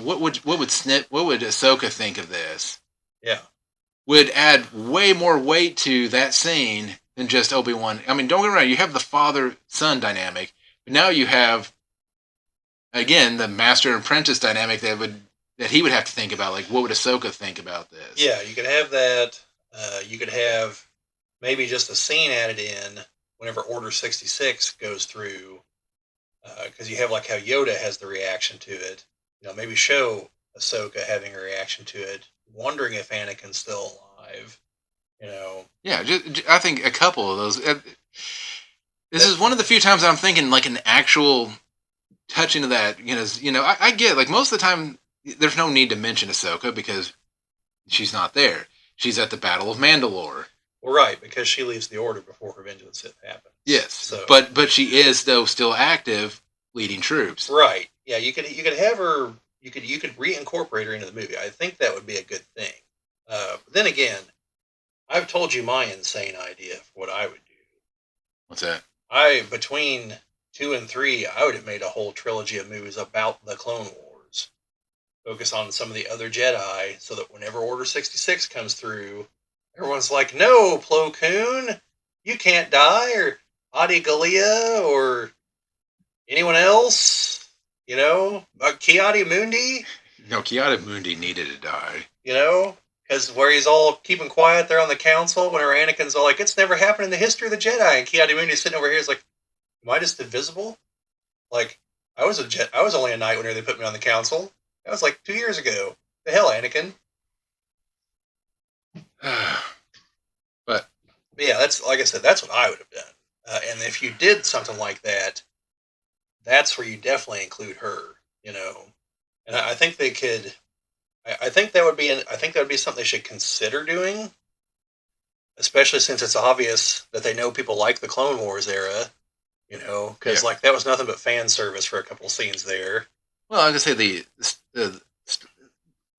what would Ahsoka think of this? Yeah, would add way more weight to that scene than just Obi-Wan. I mean, don't get me wrong, you have the father-son dynamic, but now you have, again, the master and apprentice dynamic that he would have to think about. Like, what would Ahsoka think about this? Yeah, you could have that. You could have maybe just a scene added in whenever Order 66 goes through, because you have like how Yoda has the reaction to it. Maybe show Ahsoka having a reaction to it, wondering if Anakin's still alive. Yeah, I think a couple of those. This is one of the few times that I'm thinking like an actual touching of that. I get like most of the time there's no need to mention Ahsoka because she's not there. She's at the Battle of Mandalore. Well, right, because she leaves the Order before Revenge of the Sith happens. Yes, so but she is though still active, leading troops. Right. Yeah, you could have her. You could reincorporate her into the movie. I think that would be a good thing. But then again, I've told you my insane idea for what I would do. What's that? Between 2 and 3, I would have made a whole trilogy of movies about the Clone Wars. Focus on some of the other Jedi, so that whenever Order 66 comes through, everyone's like, "No, Plo Koon, you can't die," or Adi Gallia, or anyone else. Ki-Adi-Mundi. No, Ki-Adi-Mundi needed to die. Because where he's all keeping quiet there on the council, whenever Anakin's all like, "It's never happened in the history of the Jedi," and Ki-Adi-Mundi's sitting over here is like, "Am I just invisible? Like, I was only a knight whenever they put me on the council. That was like 2 years ago. The hell, Anakin." But yeah, that's like I said, that's what I would have done. And if you did something like that, that's where you definitely include her. You know, and I think they could. I think that would be. I think that would be something they should consider doing, especially since it's obvious that they know people like the Clone Wars era. You know, Yeah. because like that was nothing but fan service for a couple scenes there. Well, I was gonna say the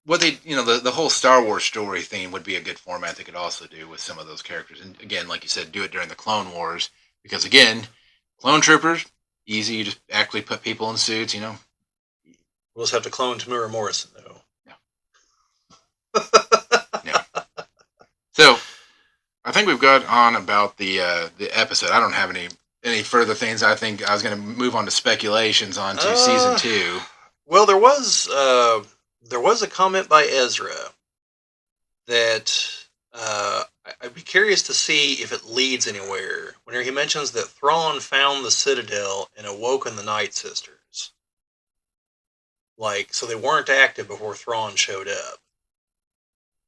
what they the whole Star Wars story theme would be a good format they could also do with some of those characters. And again, like you said, do it during the Clone Wars because again, clone troopers easy. You just actually put people in suits. We'll just have to clone Tamura Morrison though. Yeah. Yeah. So I think we've got on about the episode. I don't have any further things. I think I was going to move on to speculations on to season Uh, 2. well, there was a comment by Ezra that I'd be curious to see if it leads anywhere. When he mentions that Thrawn found the Citadel and awoken the Night Sisters, like so they weren't active before Thrawn showed up.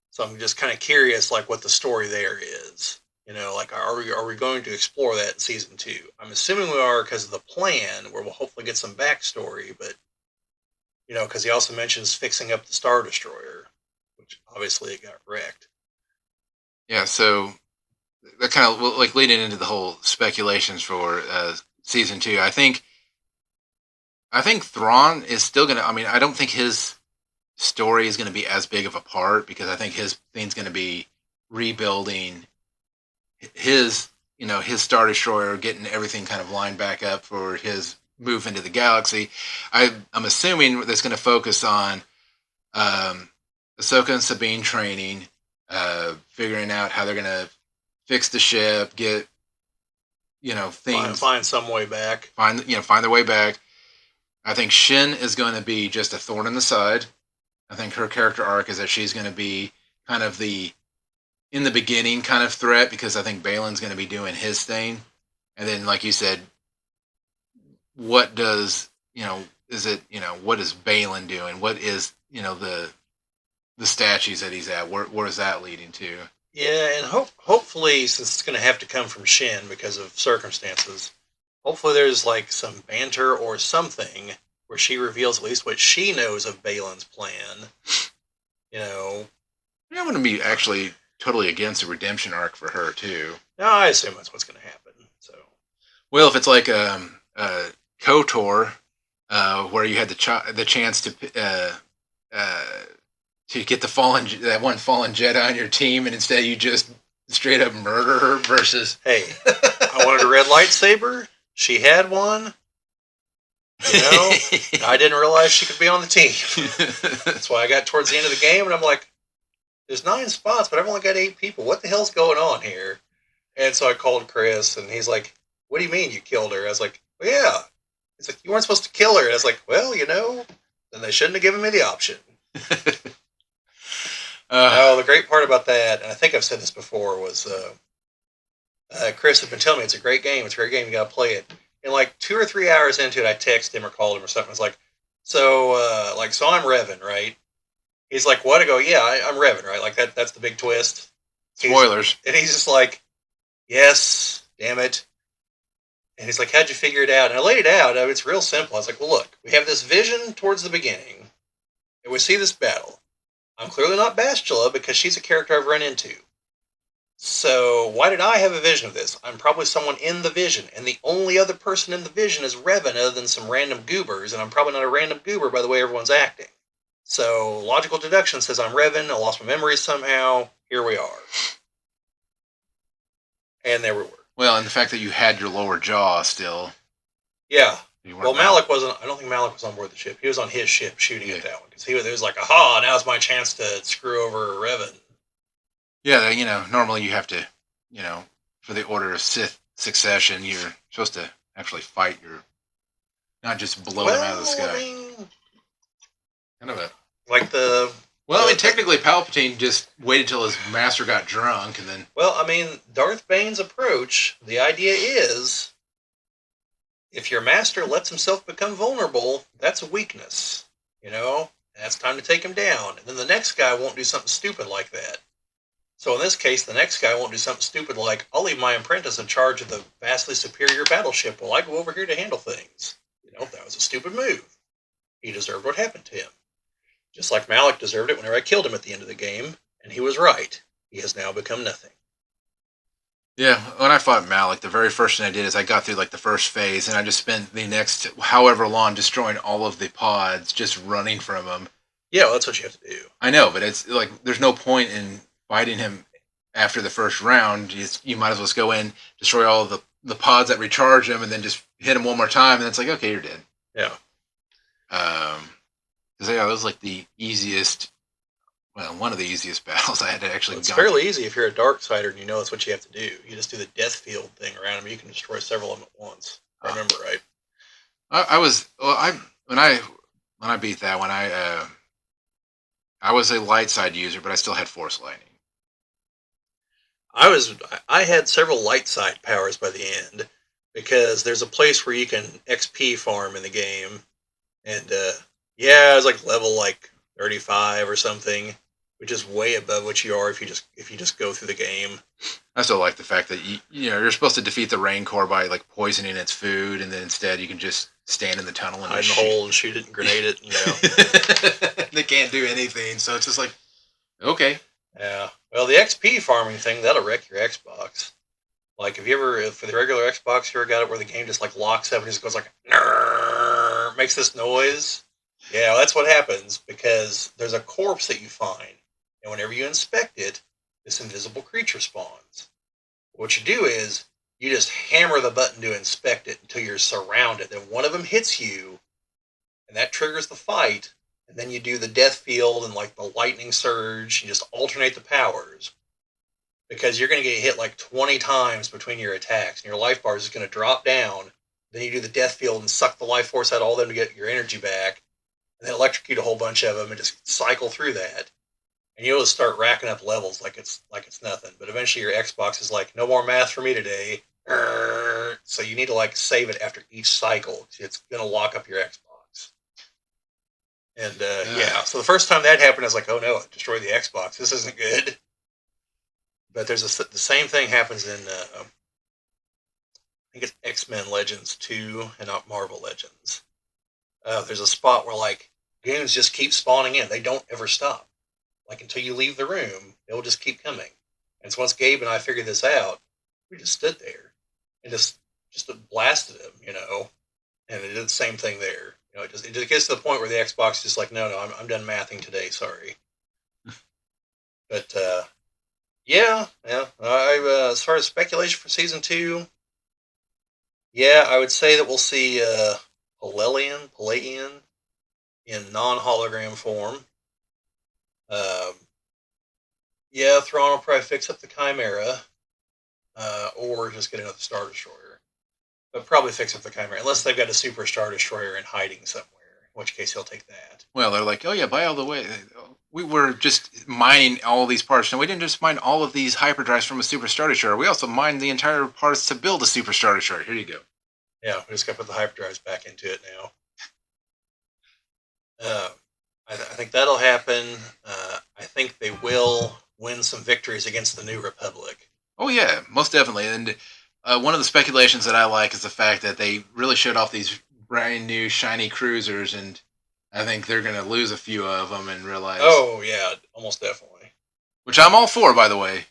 So I'm just kind of curious, like what the story there is. You know, like are we going to explore that in season 2? I'm assuming we are because of the plan, where we'll hopefully get some backstory. But you know, because he also mentions fixing up the Star Destroyer, which obviously it got wrecked. Yeah, so that kind of like leading into the whole speculations for season 2. I think Thrawn is still going to. I mean, I don't think his story is going to be as big of a part because I think his thing's going to be rebuilding his his Star Destroyer, getting everything kind of lined back up for his move into the galaxy. I'm assuming that's going to focus on um, Ahsoka and Sabine training, figuring out how they're going to fix the ship, get things, Find some way back. find their way back. I think Shin is going to be just a thorn in the side. I think her character arc is that she's going to be kind of the in the beginning kind of threat because I think Balin's going to be doing his thing, and then like you said, what does is it what is Balin doing? What is the statues that he's at? Where is that leading to? Yeah, and hopefully, since it's going to have to come from Shin because of circumstances, hopefully there's like some banter or something where she reveals at least what she knows of Balin's plan. You know, I wouldn't be actually totally against a redemption arc for her too. no, I assume that's what's going to happen. So, Well, if it's like KOTOR, where you had the chance uh, to get that one fallen Jedi on your team, and instead you just straight up murder her versus hey, I wanted a red lightsaber. She had one. You know, I didn't realize she could be on the team. That's why I got towards the end of the game, and I'm like, there's 9 spots, but I've only got 8 people. What the hell's going on here? And so I called Chris, and he's like, what do you mean you killed her? I was like, well, yeah. He's like, you weren't supposed to kill her. And I was like, well, then they shouldn't have given me the option. Oh, the great part about that, and I think I've said this before, was Chris had been telling me it's a great game. It's a great game. You got to play it. And like 2 or 3 hours into it, I texted him or called him or something. I was like, so I'm Revan, right? He's like, what? I go, yeah, I'm Revan, right? Like that's the big twist. Spoilers. And he's just like, yes, damn it. And he's like, how'd you figure it out? And I laid it out. It's real simple. I was like, well, look, we have this vision towards the beginning, and we see this battle. I'm clearly not Bastila because she's a character I've run into. So why did I have a vision of this? I'm probably someone in the vision, and the only other person in the vision is Revan other than some random goobers, and I'm probably not a random goober by the way everyone's acting. So logical deduction says I'm Revan, I lost my memories somehow, here we are. And there we were. Well, and the fact that you had your lower jaw still. Yeah. Well, Malik wasn't. I don't think Malik was on board the ship. He was on his ship shooting at that one because he was like, "Aha! Now's my chance to screw over Revan." Yeah, normally you have to, for the Order of Sith succession, you're supposed to actually fight not just blow them out of the sky. I mean, Kind of a like the. Well, I mean, technically, Palpatine just waited till his master got drunk, and then. Well, I mean, Darth Bane's approach. The idea is, if your master lets himself become vulnerable, that's a weakness. And that's time to take him down. And then the next guy won't do something stupid like that. So in this case, the next guy won't do something stupid like, I'll leave my apprentice in charge of the vastly superior battleship while I go over here to handle things. That was a stupid move. He deserved what happened to him. Just like Malik deserved it whenever I killed him at the end of the game, and he was right. He has now become nothing. Yeah, when I fought Malik, the very first thing I did is I got through like the first phase, and I just spent the next however long destroying all of the pods, just running from him. Yeah, well, that's what you have to do. I know, but it's like there's no point in fighting him after the first round. You might as well just go in, destroy all of the pods that recharge him, and then just hit him one more time, and it's like, okay, you're dead. Yeah. Because yeah, that was like the easiest, well, one of the easiest battles I had to actually. Well, it's fairly easy if you're a dark sider and you know that's what you have to do. You just do the death field thing around him. You can destroy several of them at once. If I remember right. I was well, when I beat that one, I was a light side user, but I still had force lightning. I had several light side powers by the end because there's a place where you can XP farm in the game, and yeah, I was like level like 35 or something, which is way above what you are if you just go through the game. I still like the fact that you're supposed to defeat the Rain Core by like poisoning its food, and then instead you can just stand in the tunnel and hide in the hole and shoot it and grenade it. They can't do anything, so it's just like, okay. Yeah. Well, the XP farming thing that'll wreck your Xbox. Like, if you ever for the regular Xbox, you ever got it where the game just like locks up and just goes like, makes this noise? Yeah, that's what happens because there's a corpse that you find, and whenever you inspect it, this invisible creature spawns. What you do is you just hammer the button to inspect it until you're surrounded. Then one of them hits you, and that triggers the fight. And then you do the death field and like the lightning surge. You just alternate the powers because you're going to get hit like 20 times between your attacks, and your life bar is just going to drop down. Then you do the death field and suck the life force out of all of them to get your energy back, and then electrocute a whole bunch of them and just cycle through that. And you'll just start racking up levels like it's nothing. But eventually your Xbox is like, no more math for me today. So you need to like save it after each cycle. It's going to lock up your Xbox. And yeah, so the first time that happened, I was like, oh no, I destroyed the Xbox. This isn't good. But the same thing happens in, I think it's X-Men Legends 2 and not Marvel Legends. There's a spot where like goons just keep spawning in. They don't ever stop. Like until you leave the room, they'll just keep coming. And so once Gabe and I figured this out, we just stood there and just blasted them, and it did the same thing there. It just gets to the point where the Xbox is just like, no, I'm done mathing today. Sorry. But yeah. As far as speculation for season 2, yeah, I would say that we'll see Pelagian in non-hologram form. Yeah, Thrawn will probably fix up the Chimera, or just get another Star Destroyer. But probably fix up the Chimera, unless they've got a Super Star Destroyer in hiding somewhere, in which case he'll take that. Well, they're like, oh yeah, by all the way, we were just mining all these parts. And we didn't just mine all of these hyperdrives from a Super Star Destroyer. We also mined the entire parts to build a Super Star Destroyer. Here you go. Yeah, we just got to put the hyperdrives back into it now. I think that'll happen. I think they will win some victories against the New Republic. Oh yeah, most definitely. And one of the speculations that I like is the fact that they really showed off these brand new shiny cruisers, and I think they're going to lose a few of them and realize. Oh yeah, almost definitely. Which I'm all for, by the way.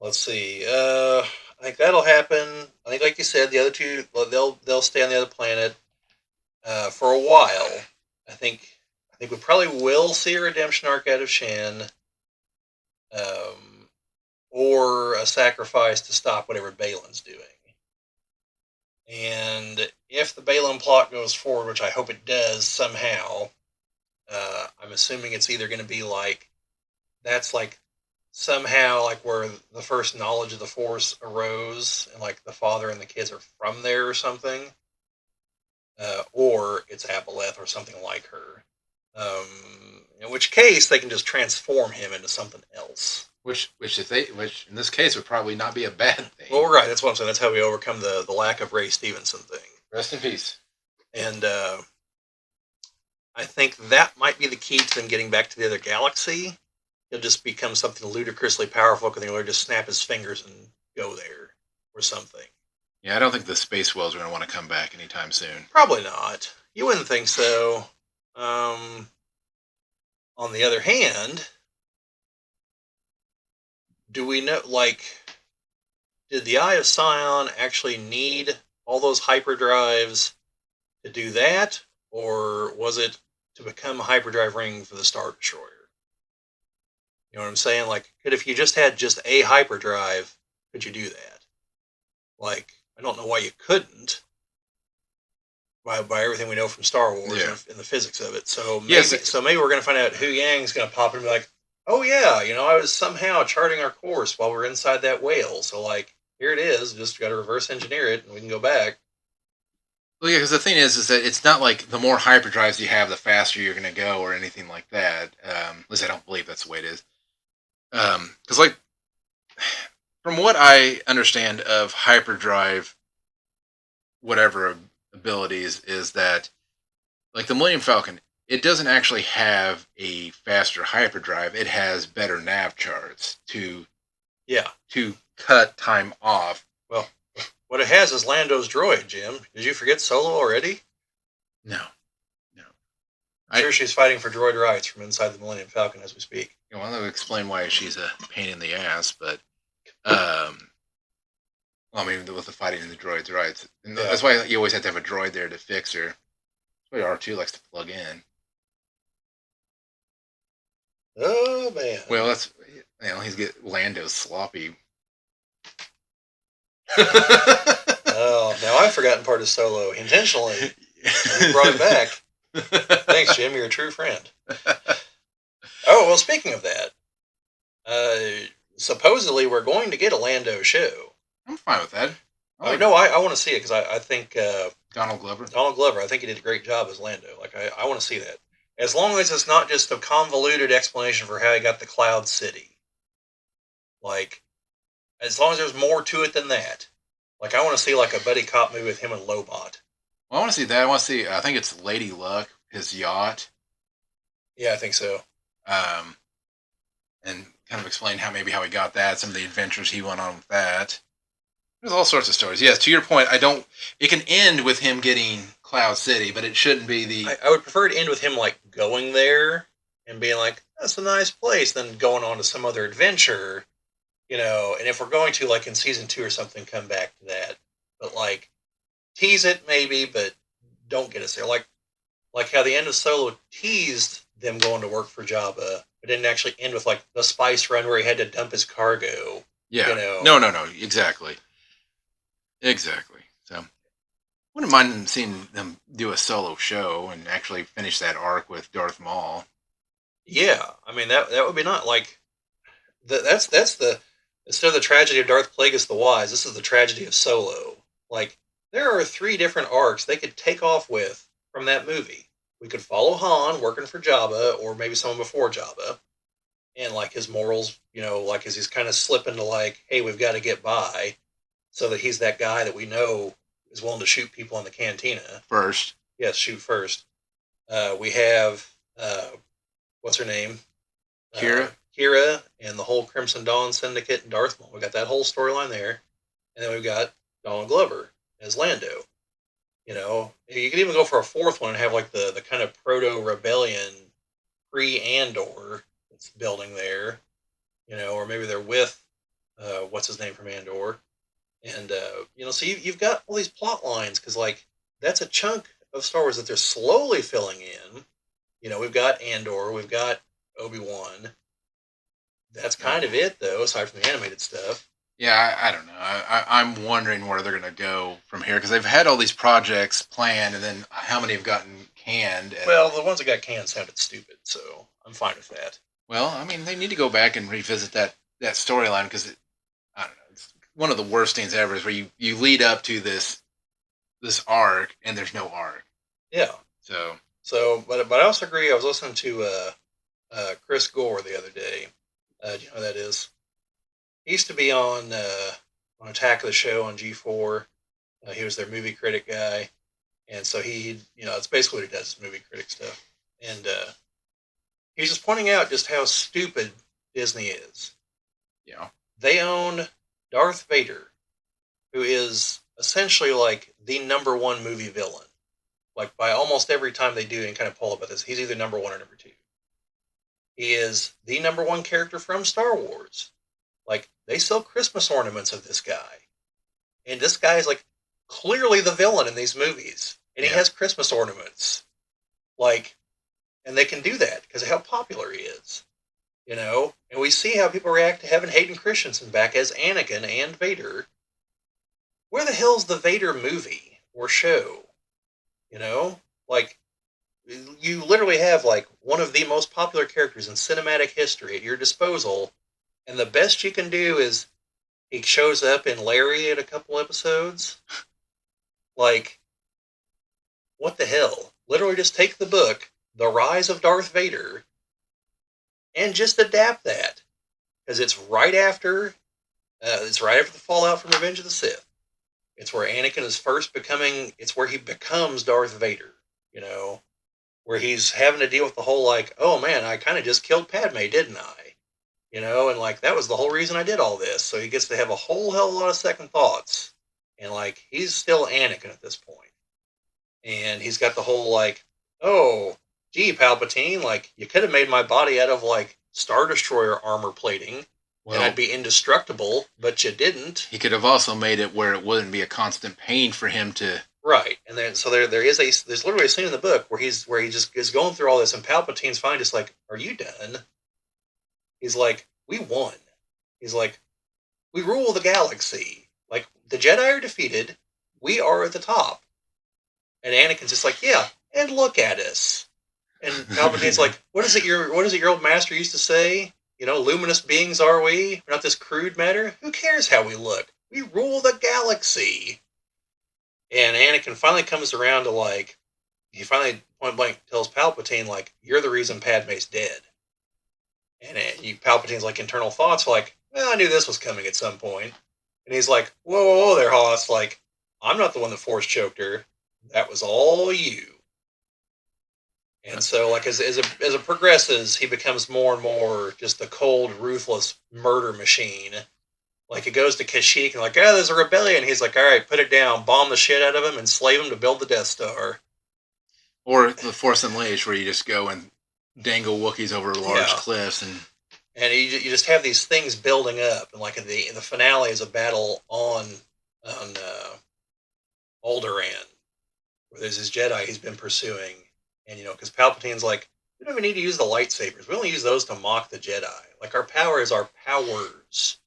Let's see. I think that'll happen. I think, like you said, the other two they'll stay on the other planet for a while. I think we probably will see a redemption arc out of Shan, or a sacrifice to stop whatever Balin's doing. And if the Balin plot goes forward, which I hope it does somehow, I'm assuming it's either going to be like that's like somehow like where the first knowledge of the Force arose, and like the father and the kids are from there or something, or it's Aboleth or something like her. In which case they can just transform him into something else. Which in this case would probably not be a bad thing. Well, right. That's what I'm saying. That's how we overcome the lack of Ray Stevenson thing. Rest in peace. And I think that might be the key to them getting back to the other galaxy. he'll just become something ludicrously powerful because he'll just snap his fingers and go there or something. Yeah, I don't think the space whales are going to want to come back anytime soon. Probably not. You wouldn't think so. Um, on the other hand, do we know, like, did the Eye of Sion actually need all those hyperdrives to do that? Or was it to become a hyperdrive ring for the Star Destroyer? You know what I'm saying? Like, could if you just had just a hyperdrive, could you do that? Like, I don't know why you couldn't by everything we know from Star Wars Yeah. and the physics of it. So Yes. maybe we're going to find out Hu Yang's going to pop in and be like, oh yeah, I was somehow charting our course while we're inside that whale. So like, here it is. Just got to reverse engineer it and we can go back. Well, yeah, because the thing is that it's not like the more hyperdrives you have, the faster you're going to go or anything like that. At least I don't believe that's the way it is. Because like from what I understand of hyperdrive, whatever abilities is that like the Millennium Falcon, it doesn't actually have a faster hyperdrive. It has better nav charts Yeah. to cut time off. Well, what it has is Lando's droid, Jim. Did you forget Solo already? No, no. I'm sure she's fighting for droid rights from inside the Millennium Falcon as we speak. Well, I'll explain why she's a pain in the ass, but well, I mean, with the fighting in the droids, right? And Yeah. that's why you always have to have a droid there to fix her. That's why R2 likes to plug in. Oh man. Well, he's get Lando's sloppy. Oh, now I've forgotten part of Solo intentionally. You brought it back. Thanks, Jim. You're a true friend. Oh well, speaking of that, supposedly we're going to get a Lando show. I'm fine with that. No, I want to see it because I think Donald Glover. Donald Glover. I think he did a great job as Lando. Like I want to see that. As long as it's not just a convoluted explanation for how he got the Cloud City. Like, as long as there's more to it than that. Like, I want to see like a buddy cop movie with him and Lobot. Well, I want to see that. I want to see. I think it's Lady Luck, his yacht. Yeah, I think so. Um, and kind of explain how he got that, some of the adventures he went on with that. There's all sorts of stories. Yes, to your point, I don't. It can end with him getting Cloud City, but it shouldn't be the. I would prefer to end with him like going there and being like, "That's a nice place," then going on to some other adventure. And if we're going to like in season 2 or something, come back to that. But like tease it maybe, but don't get us there. Like how the end of Solo teased them going to work for Jabba, but didn't actually end with like the spice run where he had to dump his cargo. Yeah. You know. No. Exactly. Exactly. So, wouldn't mind seeing them do a solo show and actually finish that arc with Darth Maul. Yeah, I mean that would be not like that's the instead of the tragedy of Darth Plagueis the Wise, this is the tragedy of Solo. Like there are 3 different arcs they could take off with from that movie. We could follow Han working for Jabba, or maybe someone before Jabba, and like his morals, like as he's kind of slipping to like, hey, we've got to get by, so that he's that guy that we know is willing to shoot people in the cantina First. Yes, shoot first. We have what's her name? Kira and the whole Crimson Dawn Syndicate and Darth Maul. We got that whole storyline there, and then we've got Donald Glover as Lando. You could even go for a 4th one and have like the kind of proto rebellion pre Andor that's building there. Or maybe they're with what's his name from Andor, and so you've got all these plot lines because like that's a chunk of Star Wars that they're slowly filling in. We've got Andor, we've got Obi-Wan. That's kind of it, though, aside from the animated stuff. Yeah, I don't know. I'm wondering where they're going to go from here because they've had all these projects planned, and then how many have gotten canned? Well, the ones that got canned sounded stupid, so I'm fine with that. Well, I mean, they need to go back and revisit that storyline because I don't know. It's one of the worst things ever is where you lead up to this arc and there's no arc. Yeah. But I also agree. I was listening to Chris Gore the other day. Do you know who that is? He used to be on Attack of the Show on G4. He was their movie critic guy, and so it's basically what he does, is movie critic stuff. And he's just pointing out just how stupid Disney is. Yeah. They own Darth Vader, who is essentially like the number one movie villain. Like by almost every time they do and kind of poll about this, he's either number one or number two. He is the number one character from Star Wars. Like they sell Christmas ornaments of this guy, and this guy is like clearly the villain in these movies, and he Yeah. has Christmas ornaments. Like, and they can do that because of how popular he is. And we see how people react to having Hayden Christensen back as Anakin and Vader. Where the hell's the Vader movie or show? You know, like you literally have like one of the most popular characters in cinematic history at your disposal, and the best you can do is he shows up in Larry at a couple episodes. Like, what the hell? Literally, just take the book, The Rise of Darth Vader, and just adapt that because it's right after the fallout from Revenge of the Sith. It's where Anakin is first becoming. It's where he becomes Darth Vader. You know, where he's having to deal with the whole like, oh man, I kind of just killed Padme, didn't I? And like that was the whole reason I did all this. So he gets to have a whole hell of a lot of second thoughts, and like he's still Anakin at this point, and he's got the whole like, oh, gee, Palpatine, like you could have made my body out of like Star Destroyer armor plating, and Well, I'd be indestructible, but you didn't. he could have also made it where it wouldn't be a constant pain for him to. Right, and then so there's literally a scene in the book where he just is going through all this, and Palpatine's finally just like, "Are you done?" He's like, "We won." He's like, "We rule the galaxy. Like the Jedi are defeated, we are at the top." And Anakin's just like, "Yeah, and look at us." And Palpatine's like, what is it your old master used to say? Luminous beings are we? We're not this crude matter. Who cares how we look? We rule the galaxy." And Anakin finally comes around to like, he finally point blank tells Palpatine like, "You're the reason Padme's dead." And Palpatine's like internal thoughts like, "Well, I knew this was coming at some point." And he's like, "Whoa, whoa, whoa there, Hoss! Like, I'm not the one that force choked her. That was all you." And so, like as it progresses, he becomes more and more just a cold, ruthless murder machine. Like it goes to Kashyyyk and like, "Oh, there's a rebellion." He's like, "All right, put it down, bomb the shit out of him, and slave him to build the Death Star." Or the Force Unleashed, where you just go and dangle Wookiees over large Yeah, cliffs and. and you just have these things building up, and like in the finale is a battle on Alderaan, where there's this Jedi he's been pursuing, and because Palpatine's like, "We don't even need to use the lightsabers. We only use those to mock the Jedi. Like our power is our powers."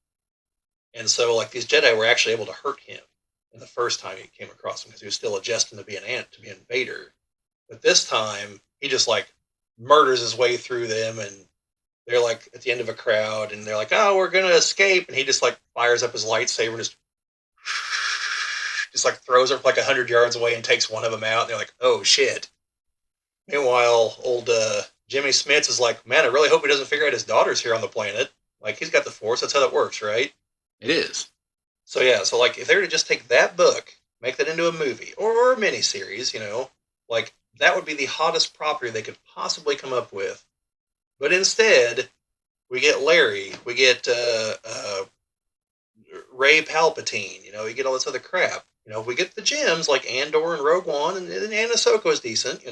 And so, like these Jedi were actually able to hurt him in the first time he came across him because he was still adjusting to be an ant to be an Vader. But this time, he just like murders his way through them, and they're like at the end of a crowd, and they're like, "Oh, we're gonna escape," and he just like fires up his lightsaber and just like throws it like 100 yards away and takes one of them out. And they're like, "Oh shit." Meanwhile, old Jimmy Smits is like, "Man, I really hope he doesn't figure out his daughter's here on the planet. Like he's got the Force. That's how that works, right?" It is. So yeah, so like if they were to just take that book, make that into a movie or a miniseries, like that would be the hottest property they could possibly come up with. But instead, we get Larry, we get Ray Palpatine, we get all this other crap. We get the gems like Andor and Rogue One, and Ahsoka is decent.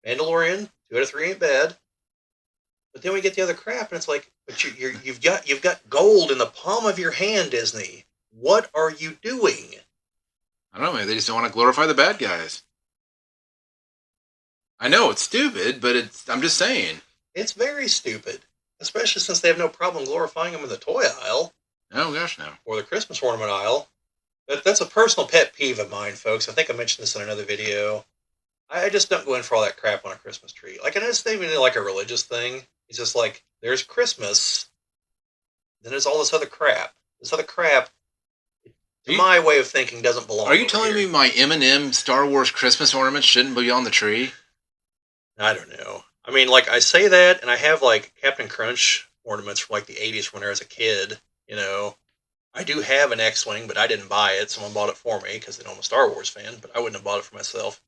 Mandalorian 2 out of 3 ain't bad. But then we get the other crap, and it's like, but you've got gold in the palm of your hand, Disney. What are you doing? I don't know. Maybe they just don't want to glorify the bad guys. I know it's stupid, but it's. I'm just saying. It's very stupid, especially since they have no problem glorifying them in the toy aisle Oh gosh, no. or the Christmas ornament aisle. That's a personal pet peeve of mine, folks. I think I mentioned this in another video. I just don't go in for all that crap on a Christmas tree. Like, and it's not even like a religious thing. It's just like there's Christmas, then there's all this other crap. This other crap, to You, my way of thinking, doesn't belong. are you over telling here. me my M&M Star Wars Christmas ornament shouldn't be on the tree? I don't know. I mean, like I say that, and I have like Captain Crunch ornaments from like the '80s when I was a kid. You know, I do have an X-wing, but I didn't buy it. Someone bought it for me because they know I'm a Star Wars fan. But I wouldn't have bought it for myself.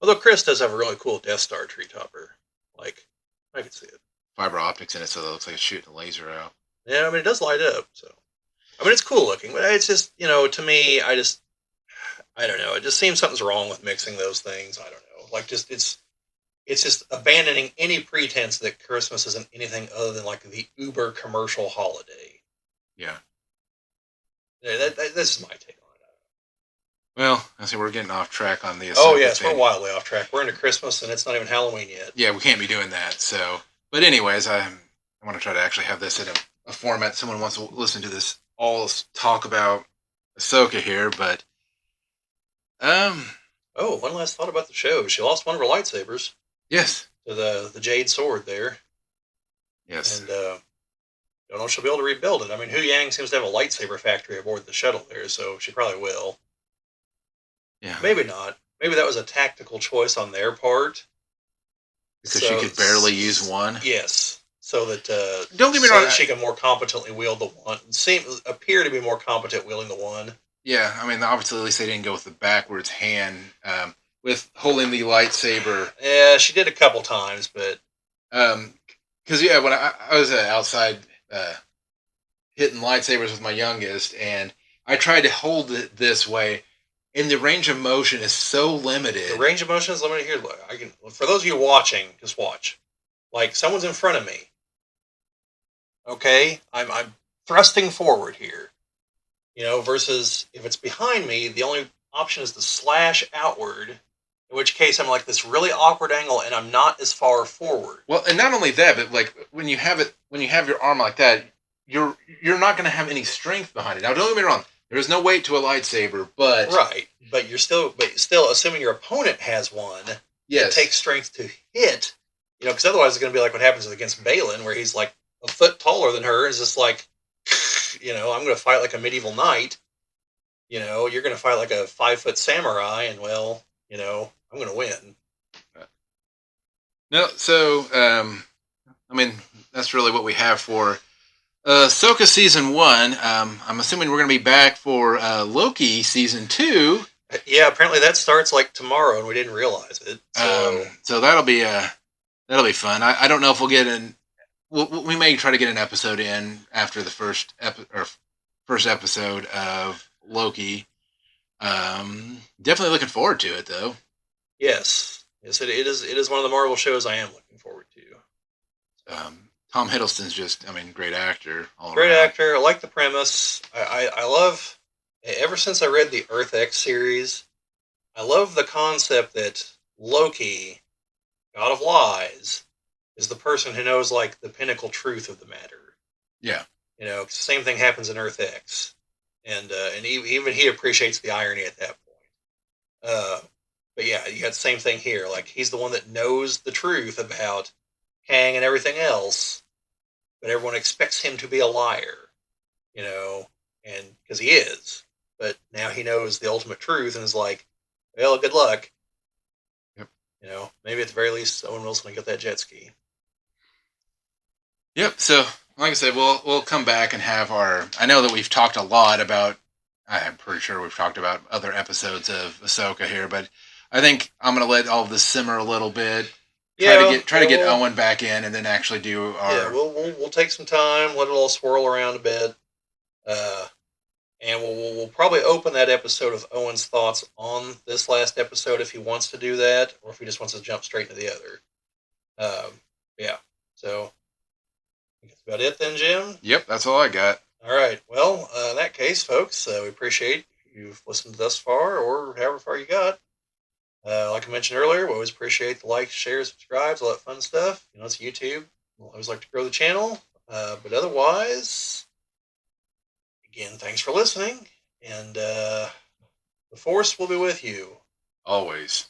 Although Chris does have a really cool Death Star tree topper. Like, I could see it. fiber optics in it, so it looks like it's shooting a laser out. Yeah, I mean, it does light up. So, I mean, it's cool looking, but it's just, to me, I don't know. It just seems something's wrong with mixing those things. I don't know. Like, just it's just abandoning any pretense that Christmas isn't anything other than like the uber commercial holiday. Yeah. Yeah, this is my take on it. Well, I see we're getting off track on the Oh Ahsoka yes, we're thing. wildly off track. We're into Christmas and it's not even Halloween yet. Yeah, we can't be doing that. So, but anyways, I want to try to actually have this in a format someone wants to listen to this all talk about Ahsoka here. But um, Oh, one last thought about the show. She lost one of her lightsabers yes, to the jade sword there, yes, and don't know if she'll be able to rebuild it. I mean, Hu Yang seems to have a lightsaber factory aboard the shuttle there, so she probably will. yeah, Maybe not. Maybe that was a tactical choice on their part. because she So could barely use one. yes, Don't get me so wrong. that she can more competently wield the one. Appear to be more competent wielding the one. Yeah, I mean, obviously, at least they didn't go with the backwards hand with holding the lightsaber. Yeah, she did a couple times, but Because yeah, when I was outside uh, hitting lightsabers with my youngest, and I tried to hold it this way, and the range of motion is so the limited. range of motion is limited here. Look, I can. For those of you watching, just watch. Like someone's in front of me. Okay, I'm thrusting forward here. Versus if it's behind me, the only option is to slash outward. In which case, I'm like this really awkward angle, and I'm not as far forward. Well, and not only that, but like when you have your arm like that, you're not going to have any strength behind it. Now, don't get me wrong. There is no weight to a lightsaber, but Right, but still, assuming your opponent has one, yes, it takes strength to hit. Because otherwise, it's going to be like what happens against Balin, where he's like a foot taller than her. Is just like, I'm going to fight like a medieval knight. You're going to fight like a 5-foot samurai, and well, I'm going to win. no. So, I mean, that's really what we have for Ahsoka season 1. I'm assuming we're going to be back for Loki season 2. Yeah, apparently that starts like tomorrow, and we didn't realize it. So that'll be fun. I don't know if we'll get an. We may try to get an episode in after the first episode of Loki. Definitely looking forward to it though. Yes, it is. It is one of the Marvel shows I am looking forward to. Tom Hiddleston's just, I mean, great actor all Great around. actor. I like the premise. I love. Ever since I read the Earth X series, I love the concept that Loki, God of Lies, is the person who knows like the pinnacle truth of the matter. Yeah. Same thing happens in Earth X, and even he appreciates the irony at that point. But yeah, you got the same thing here. Like he's the one that knows the truth about Kang and everything else, but everyone expects him to be a liar. You know, and because he is, but now he knows the ultimate truth and is like, well, good luck. Yep. Maybe at the very least, Owen Wilson will get that jet ski. Yep. So, like I said, we'll come back and have our. I know that we've talked a lot about. I'm pretty sure we've talked about other episodes of Ahsoka here, but I think I'm going to let all of this simmer a little bit. Try to get Owen back in, and then actually do our. Yeah, we'll take some time, let it all swirl around a bit, and we'll probably open that episode of Owen's thoughts on this last episode if he wants to do that, or if he just wants to jump straight into the other. Yeah. So that's about it then, Jim. Yep, that's all I got. All right. Well, in that case, folks, we appreciate you've listened thus far, or however far you got. Like I mentioned earlier, we always appreciate the likes, shares, subscribes, all that fun stuff. It's YouTube. We'll always like to grow the channel. But otherwise, again, thanks for listening. And the Force will be with you. Always.